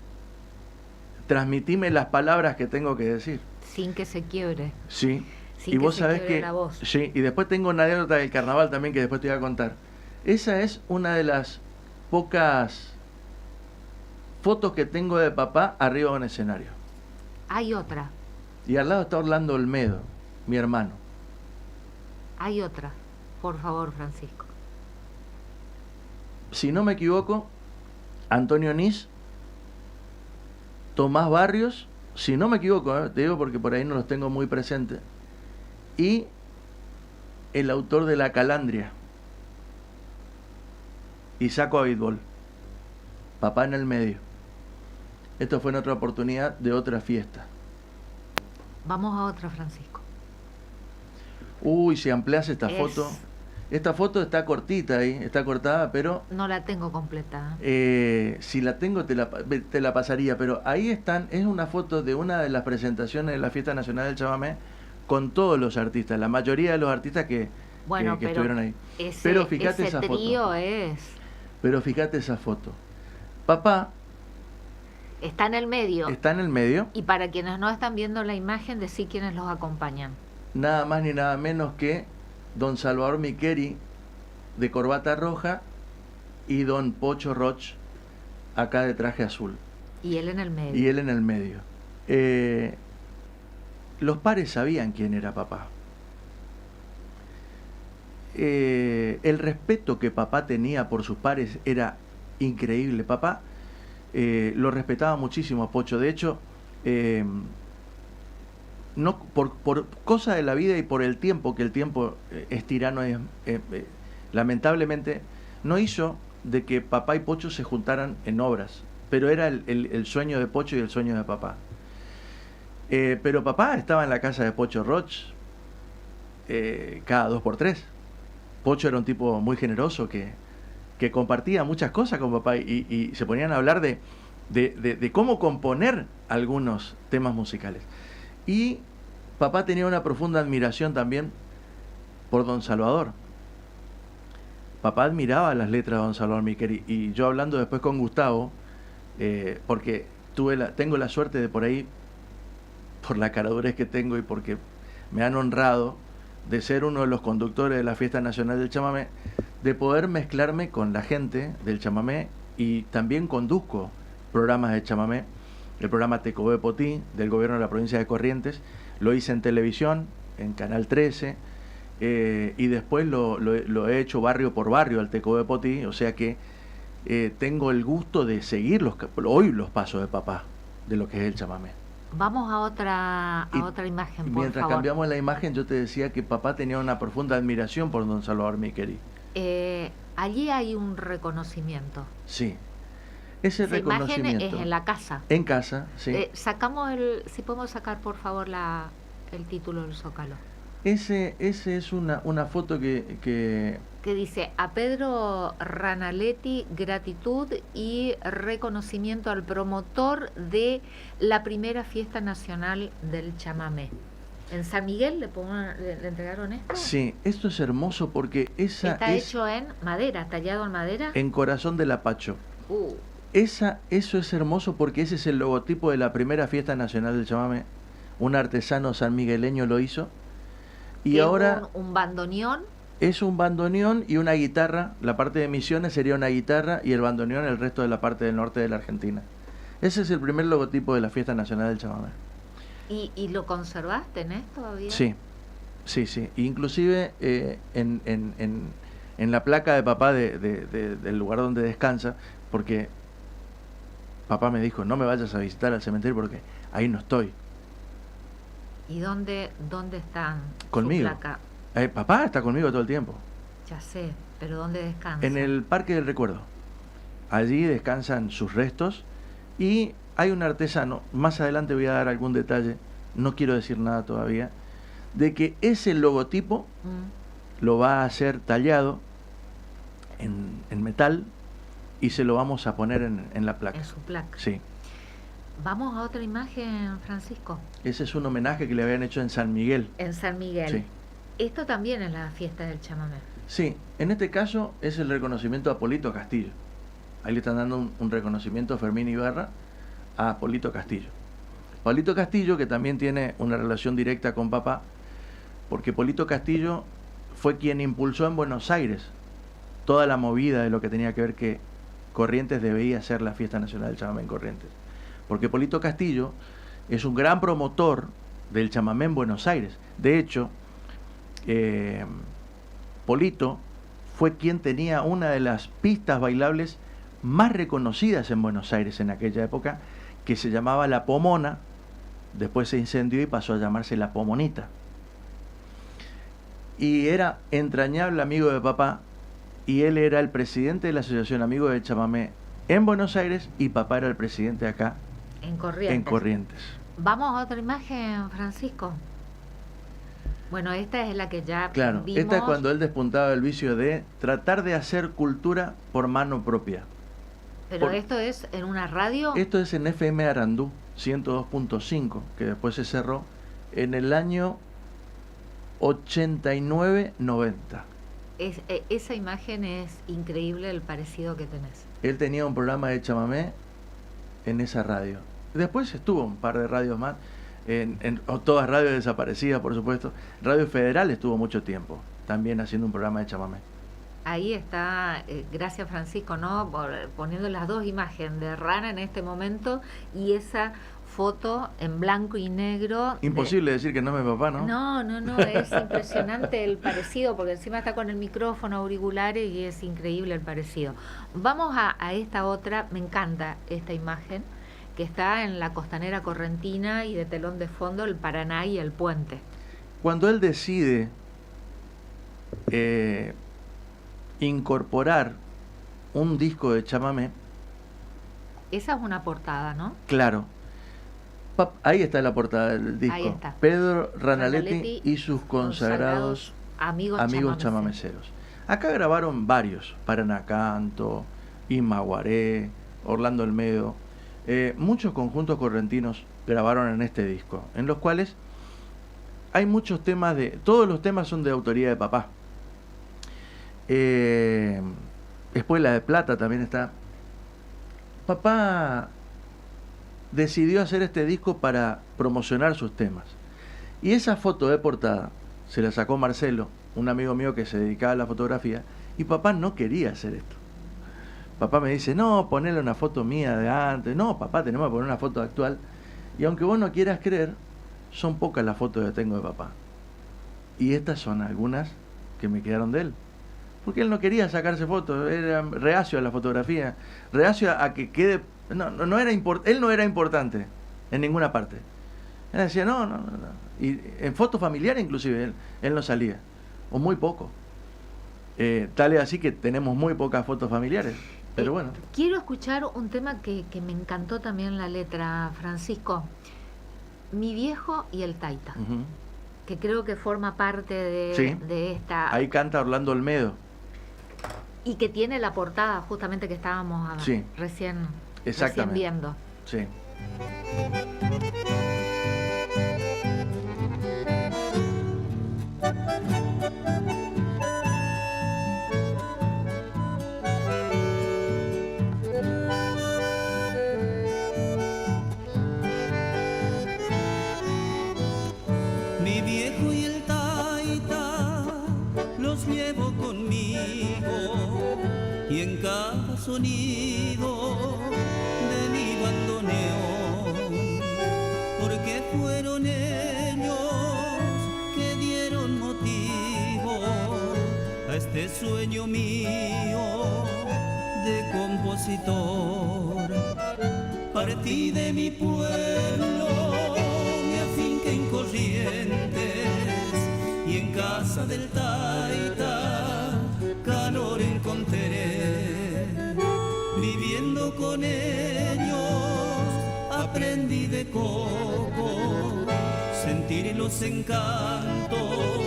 Speaker 4: transmitime las palabras que tengo que decir.
Speaker 3: Sin que se quiebre.
Speaker 4: Sí.
Speaker 3: Sin
Speaker 4: y
Speaker 3: que
Speaker 4: vos
Speaker 3: se
Speaker 4: sabés
Speaker 3: quiebre
Speaker 4: que...
Speaker 3: la voz.
Speaker 4: Sí, y después tengo una anécdota del carnaval también que después te voy a contar. Esa es una de las pocas fotos que tengo de papá arriba de un escenario.
Speaker 3: Hay otra.
Speaker 4: Y al lado está Orlando Olmedo, mi hermano.
Speaker 3: Hay otra. Por favor, Francisco.
Speaker 4: Si no me equivoco, Antonio Nis, Tomás Barrios, si no me equivoco, te digo porque por ahí no los tengo muy presentes, y el autor de La Calandria, Isaco Abitbol, papá en el medio. Esto fue en otra oportunidad de otra fiesta.
Speaker 3: Vamos a otra, Francisco.
Speaker 4: Uy, si amplias esta foto. Esta foto está cortita ahí, está cortada, pero...
Speaker 3: No la tengo completa.
Speaker 4: Si la tengo te la pasaría, pero ahí están, es una foto de una de las presentaciones de la Fiesta Nacional del Chamamé con todos los artistas, la mayoría de los artistas que estuvieron ahí.
Speaker 3: Pero
Speaker 4: fíjate
Speaker 3: ese
Speaker 4: esa
Speaker 3: trío
Speaker 4: foto.
Speaker 3: es...
Speaker 4: Pero fíjate esa foto. Papá
Speaker 3: Está en el medio.
Speaker 4: está en el medio,
Speaker 3: Y para quienes no están viendo la imagen, decir quiénes los acompañan.
Speaker 4: nada más ni nada menos que don Salvador Miqueri, de corbata roja, y don Pocho Roch, acá de traje azul.
Speaker 3: Y él en el medio.
Speaker 4: Y él en el medio. Los pares sabían quién era papá. El respeto que papá tenía por sus pares era increíble. Papá lo respetaba muchísimo a Pocho. De hecho, no por cosa de la vida y por el tiempo, que el tiempo es tirano, lamentablemente, no hizo de que papá y Pocho se juntaran en obras. Pero era el sueño de Pocho y el sueño de papá. Pero papá estaba en la casa de Pocho Roch cada 2x3. Pocho era un tipo muy generoso que compartía muchas cosas con papá y se ponían a hablar de cómo componer algunos temas musicales. Y papá tenía una profunda admiración también por don Salvador. Papá admiraba las letras de don Salvador Miqueri, y yo hablando después con Gustavo, porque tengo la suerte de por ahí, por la caradurez que tengo y porque me han honrado de ser uno de los conductores de la Fiesta Nacional del Chamamé, de poder mezclarme con la gente del chamamé, y también conduzco programas de chamamé. El programa Tecobé Potí del gobierno de la provincia de Corrientes lo hice en televisión, en Canal 13, y después lo he hecho barrio por barrio al Tecobé Potí, o sea que tengo el gusto de seguir hoy los pasos de papá de lo que es el chamamé.
Speaker 3: Vamos a otra imagen, por
Speaker 4: Mientras
Speaker 3: favor.
Speaker 4: cambiamos la imagen, yo te decía que papá tenía una profunda admiración por don Salvador Miqueri.
Speaker 3: Allí hay un reconocimiento.
Speaker 4: Sí. Ese
Speaker 3: Esa imagen
Speaker 4: reconocimiento.
Speaker 3: es en la casa.
Speaker 4: En casa, sí.
Speaker 3: Sacamos si podemos sacar, por favor, el título del Zócalo.
Speaker 4: Ese es una foto que
Speaker 3: Que dice: a Pedro Ranaletti, gratitud y reconocimiento al promotor de la primera fiesta nacional del chamamé. ¿En San Miguel le entregaron esto?
Speaker 4: Sí, esto es hermoso porque
Speaker 3: Está hecho en madera, tallado en madera.
Speaker 4: En Corazón del Apacho. Eso es hermoso porque ese es el logotipo de la primera fiesta nacional del chamamé. Un artesano sanmigueleño lo hizo. Y ahora
Speaker 3: un bandoneón.
Speaker 4: es un bandoneón y una guitarra. La parte de Misiones sería una guitarra y el bandoneón el resto de la parte del norte de la Argentina. Ese es el primer logotipo de la fiesta nacional del chamamé.
Speaker 3: ¿Y lo conservás? ¿Tenés todavía?
Speaker 4: Sí. Inclusive en la placa de papá del lugar donde descansa, porque papá me dijo, no me vayas a visitar al cementerio porque ahí no estoy.
Speaker 3: ¿Y dónde están?
Speaker 4: Conmigo.
Speaker 3: Su placa?
Speaker 4: Papá está conmigo todo el tiempo.
Speaker 3: Ya sé, pero ¿dónde descansa?
Speaker 4: En el Parque del Recuerdo. Allí descansan sus restos y hay un artesano, más adelante voy a dar algún detalle, no quiero decir nada todavía, de que ese logotipo lo va a hacer tallado en metal y se lo vamos a poner en la placa.
Speaker 3: En su placa.
Speaker 4: Sí.
Speaker 3: Vamos a otra imagen, Francisco.
Speaker 4: Ese es un homenaje que le habían hecho en San Miguel.
Speaker 3: En San Miguel.
Speaker 4: Sí.
Speaker 3: Esto también es la fiesta del chamamé.
Speaker 4: Sí, en este caso es el reconocimiento a Polito Castillo. Ahí le están dando un reconocimiento a Fermín Ibarra a Polito Castillo. Polito Castillo, que también tiene una relación directa con papá, porque Polito Castillo fue quien impulsó en Buenos Aires toda la movida de lo que tenía que ver que Corrientes debía ser la fiesta nacional del chamamé en Corrientes. Porque Polito Castillo es un gran promotor del chamamé en Buenos Aires. De hecho, Polito fue quien tenía una de las pistas bailables más reconocidas en Buenos Aires en aquella época, que se llamaba La Pomona, después se incendió y pasó a llamarse La Pomonita. Y era entrañable amigo de papá, y él era el presidente de la Asociación Amigos del Chamamé en Buenos Aires, y papá era el presidente acá
Speaker 3: En Corrientes.
Speaker 4: en Corrientes.
Speaker 3: Vamos a otra imagen, Francisco. Bueno, esta es la que ya
Speaker 4: Claro,
Speaker 3: vimos.
Speaker 4: esta es cuando él despuntaba el vicio de tratar de hacer cultura por mano propia.
Speaker 3: Pero esto es en una radio.
Speaker 4: Esto es en FM Arandú 102.5, que después se cerró en el año 89-90.
Speaker 3: esa imagen es increíble, el parecido que tenés.
Speaker 4: Él tenía un programa de chamamé en esa radio. Después estuvo un par de radios más, todas radios desaparecidas, por supuesto. Radio Federal estuvo mucho tiempo, también haciendo un programa de chamamé.
Speaker 3: Ahí está, gracias Francisco, ¿no? Poniendo las dos imágenes de Rana en este momento y esa foto en blanco y negro.
Speaker 4: Imposible decir que no es mi papá, ¿no?
Speaker 3: No, es impresionante el parecido, porque encima está con el micrófono, auriculares, y es increíble el parecido. Vamos a esta otra, me encanta esta imagen, que está en la costanera correntina y de telón de fondo el Paraná y el puente.
Speaker 4: Cuando él decide incorporar un disco de chamamé.
Speaker 3: Esa es una portada, ¿no?
Speaker 4: Claro. Ahí está la portada del disco.
Speaker 3: Ahí está.
Speaker 4: Pedro Ranaletti y sus consagrados amigos chamameceros. Acá grabaron varios. Paraná Canto, Imaguaré, Orlando Olmedo. Muchos conjuntos correntinos grabaron en este disco, en los cuales hay muchos temas todos los temas son de autoría de papá. Espuela de Plata también está. Papá decidió hacer este disco para promocionar sus temas. Y esa foto de portada se la sacó Marcelo, un amigo mío que se dedicaba a la fotografía, y papá no quería hacer esto. Papá me dice, no, ponele una foto mía de antes. No, papá, tenemos que poner una foto actual. Y aunque vos no quieras creer, son pocas las fotos que tengo de papá. Y estas son algunas que me quedaron de él. Porque él no quería sacarse fotos, era reacio a la fotografía, reacio a que quede... No era él no era importante en ninguna parte. Él decía, no. Y en fotos familiares inclusive él no salía, o muy poco. Tal es así que tenemos muy pocas fotos familiares, pero bueno.
Speaker 3: Quiero escuchar un tema que me encantó también la letra, Francisco. Mi viejo y el Taita, que creo que forma parte de esta...
Speaker 4: Ahí canta Orlando Olmedo.
Speaker 3: Y que tiene la portada justamente que estábamos recién viendo.
Speaker 4: Sí.
Speaker 1: Mi viejo y el Taita los llevo conmigo, y en cada sonido de mi bandoneón, porque fueron ellos que dieron motivo a este sueño mío de compositor. Partí de mi pueblo, me afinqué en Corrientes, y en casa del Taita calor encontré. Viviendo con ellos aprendí de coco, sentir los encantos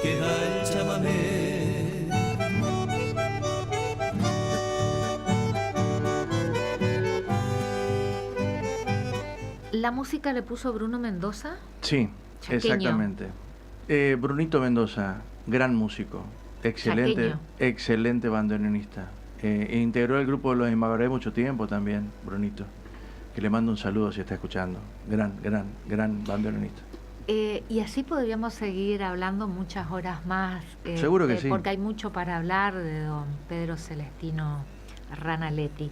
Speaker 1: que da el chamamé.
Speaker 3: ¿La música le puso Bruno Mendoza?
Speaker 4: Sí,
Speaker 3: Chaqueño.
Speaker 4: Exactamente. Brunito Mendoza, gran músico, excelente bandoneonista. Integró el grupo de los Imaguaré mucho tiempo también, Brunito, que le mando un saludo si está escuchando. Gran bandoneonista.
Speaker 3: Y así podríamos seguir hablando muchas horas más.
Speaker 4: Seguro que sí.
Speaker 3: Porque hay mucho para hablar de don Pedro Celestino Ranaletti.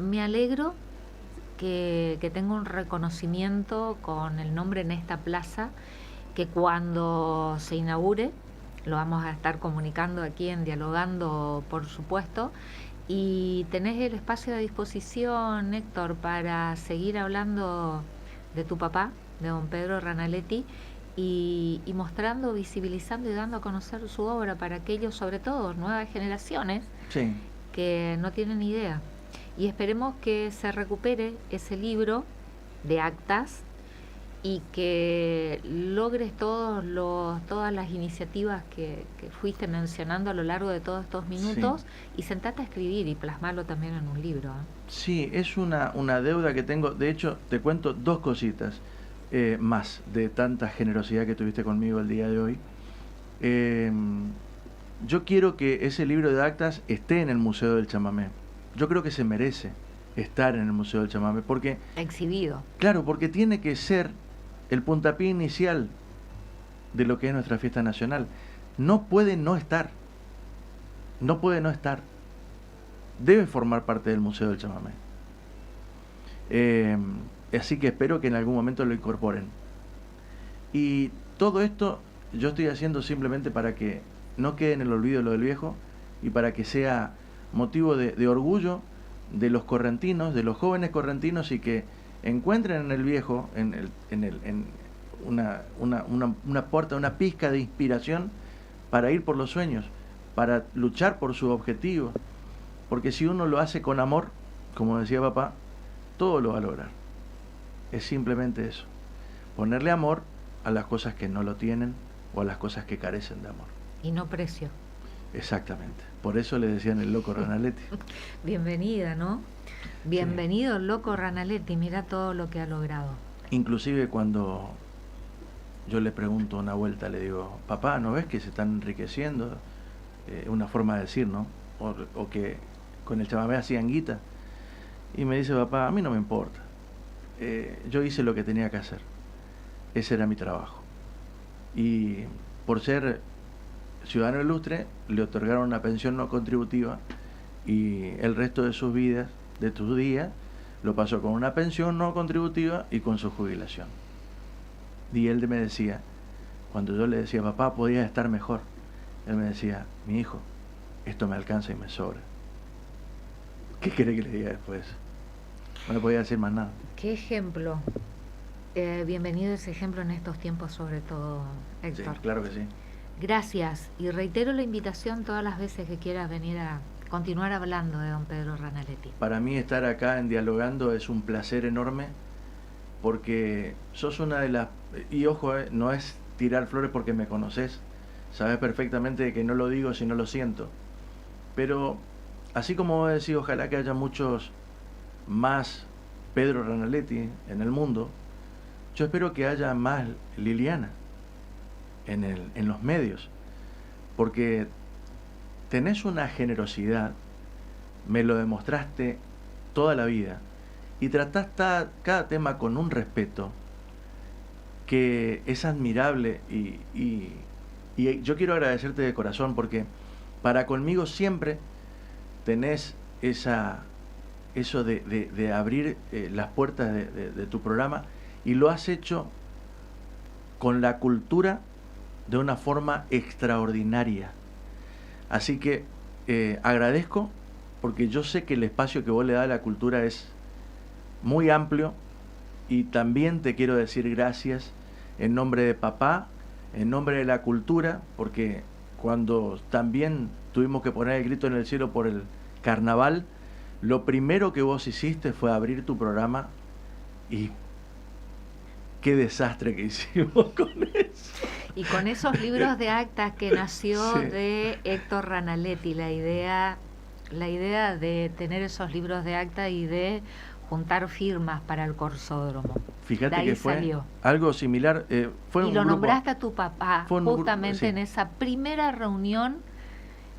Speaker 3: Me alegro que tenga un reconocimiento con el nombre en esta plaza, que cuando se inaugure lo vamos a estar comunicando aquí en Dialogando, por supuesto, y tenés el espacio a disposición, Héctor, para seguir hablando de tu papá, de don Pedro Ranaletti, y mostrando, visibilizando y dando a conocer su obra para aquellos, sobre todo nuevas generaciones, que no tienen idea. Y esperemos que se recupere ese libro de actas y que logres todas las iniciativas que fuiste mencionando a lo largo de todos estos minutos, y sentate a escribir y plasmarlo también en un libro.
Speaker 4: Sí, es una deuda que tengo. De hecho, te cuento dos cositas más de tanta generosidad que tuviste conmigo el día de hoy. yo quiero que ese libro de actas esté en el Museo del Chamamé. Yo creo que se merece estar en el Museo del Chamamé, porque...
Speaker 3: Exhibido.
Speaker 4: Claro, porque tiene que ser el puntapié inicial de lo que es nuestra fiesta nacional. No puede no estar. No puede no estar. Debe formar parte del Museo del Chamamé. Así que espero que en algún momento lo incorporen. Y todo esto yo estoy haciendo simplemente para que no quede en el olvido lo del viejo y para que sea motivo de orgullo de los correntinos, de los jóvenes correntinos, y que encuentren en el viejo una puerta, una pizca de inspiración para ir por los sueños, para luchar por su objetivo, porque si uno lo hace con amor, como decía papá, todo lo va a lograr. Es simplemente eso, ponerle amor a las cosas que no lo tienen o a las cosas que carecen de amor.
Speaker 3: Y no precio.
Speaker 4: Exactamente, por eso le decían el loco Ranaletti.
Speaker 3: Bienvenida, ¿no? Bienvenido, sí. Loco Ranaletti, mira todo lo que ha logrado.
Speaker 4: Inclusive cuando yo le pregunto una vuelta, le digo, papá, ¿no ves que se están enriqueciendo? Una forma de decir, ¿no? O que con el chamamé hacían guita. Y me dice, papá, a mí no me importa. Yo hice lo que tenía que hacer. Ese era mi trabajo. Y por ser ciudadano ilustre, le otorgaron una pensión no contributiva y el resto de sus vidas, de sus días, lo pasó con una pensión no contributiva y con su jubilación. Y él me decía, cuando yo le decía, papá, podías estar mejor, él me decía, mi hijo, esto me alcanza y me sobra. ¿Qué quiere que le diga después? No le podía decir más nada.
Speaker 3: ¿Qué ejemplo? Bienvenido ese ejemplo en estos tiempos, sobre todo, Héctor.
Speaker 4: Sí, claro que sí.
Speaker 3: Gracias, y reitero la invitación todas las veces que quieras venir a continuar hablando de don Pedro Ranaletti.
Speaker 4: Para mí estar acá en Dialogando es un placer enorme, porque sos una de las... Y ojo, no es tirar flores porque me conoces, sabes perfectamente que no lo digo si no lo siento. Pero así como vos decís, ojalá que haya muchos más Pedro Ranaletti en el mundo, yo espero que haya más Liliana en los medios, porque tenés una generosidad, me lo demostraste toda la vida, y tratás cada tema con un respeto que es admirable, y yo quiero agradecerte de corazón, porque para conmigo siempre tenés eso de abrir las puertas de tu programa, y lo has hecho con la cultura de una forma extraordinaria. Así que agradezco, porque yo sé que el espacio que vos le das a la cultura es muy amplio, y también te quiero decir gracias en nombre de papá, en nombre de la cultura, porque cuando también tuvimos que poner el grito en el cielo por el carnaval, lo primero que vos hiciste fue abrir tu programa, y qué desastre que hicimos con eso.
Speaker 3: Y con esos libros de actas que nació
Speaker 4: Sí.
Speaker 3: de Héctor Ranaletti, la idea de tener esos libros de acta y de juntar firmas para el Corsódromo.
Speaker 4: Fíjate
Speaker 3: De ahí
Speaker 4: que fue
Speaker 3: salió.
Speaker 4: algo similar. Fue
Speaker 3: Y
Speaker 4: un
Speaker 3: lo
Speaker 4: grupo,
Speaker 3: nombraste a tu papá
Speaker 4: fue un grupo,
Speaker 3: justamente
Speaker 4: sí.
Speaker 3: en esa primera reunión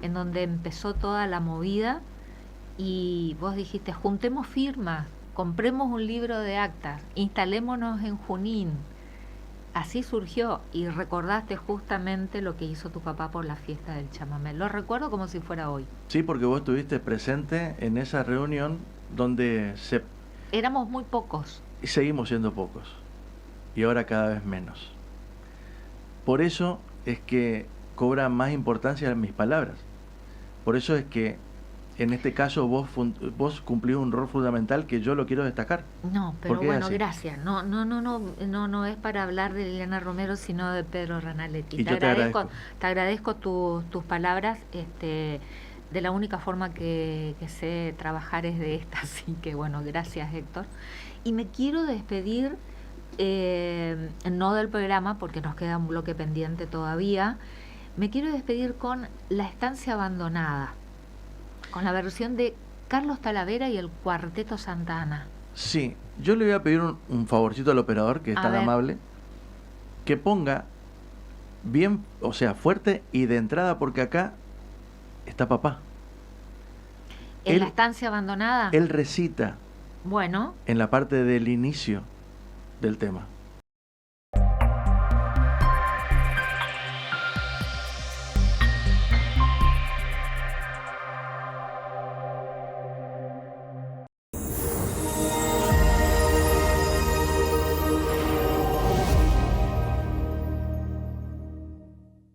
Speaker 3: en donde empezó toda la movida, y vos dijiste, juntemos firmas, compremos un libro de actas, instalémonos en Junín. Así surgió, y recordaste justamente lo que hizo tu papá por la fiesta del chamamé. Lo recuerdo como si fuera hoy.
Speaker 4: Sí, porque vos estuviste presente en esa reunión donde
Speaker 3: Éramos muy pocos.
Speaker 4: seguimos siendo pocos, y ahora cada vez menos. Por eso es que cobra más importancia mis palabras. Por eso es que en este caso vos cumplís un rol fundamental que yo lo quiero destacar.
Speaker 3: No, pero
Speaker 4: Porque
Speaker 3: bueno,
Speaker 4: así.
Speaker 3: gracias. No es para hablar de Liliana Romero, sino de Pedro Ranaletti.
Speaker 4: Y yo te agradezco.
Speaker 3: Te agradezco tus palabras. De la única forma que sé trabajar es de esta, así que bueno, gracias, Héctor. Y me quiero despedir, no del programa, porque nos queda un bloque pendiente todavía. Me quiero despedir con La Estancia Abandonada, con la versión de Carlos Talavera y el Cuarteto Santa Ana.
Speaker 4: Sí, yo le voy a pedir un favorcito al operador, que es
Speaker 3: A
Speaker 4: tan
Speaker 3: ver.
Speaker 4: amable, que ponga bien, o sea, fuerte y de entrada, porque acá está papá.
Speaker 3: ¿En la estancia abandonada?
Speaker 4: Él recita
Speaker 3: Bueno,
Speaker 4: en la parte del inicio del tema.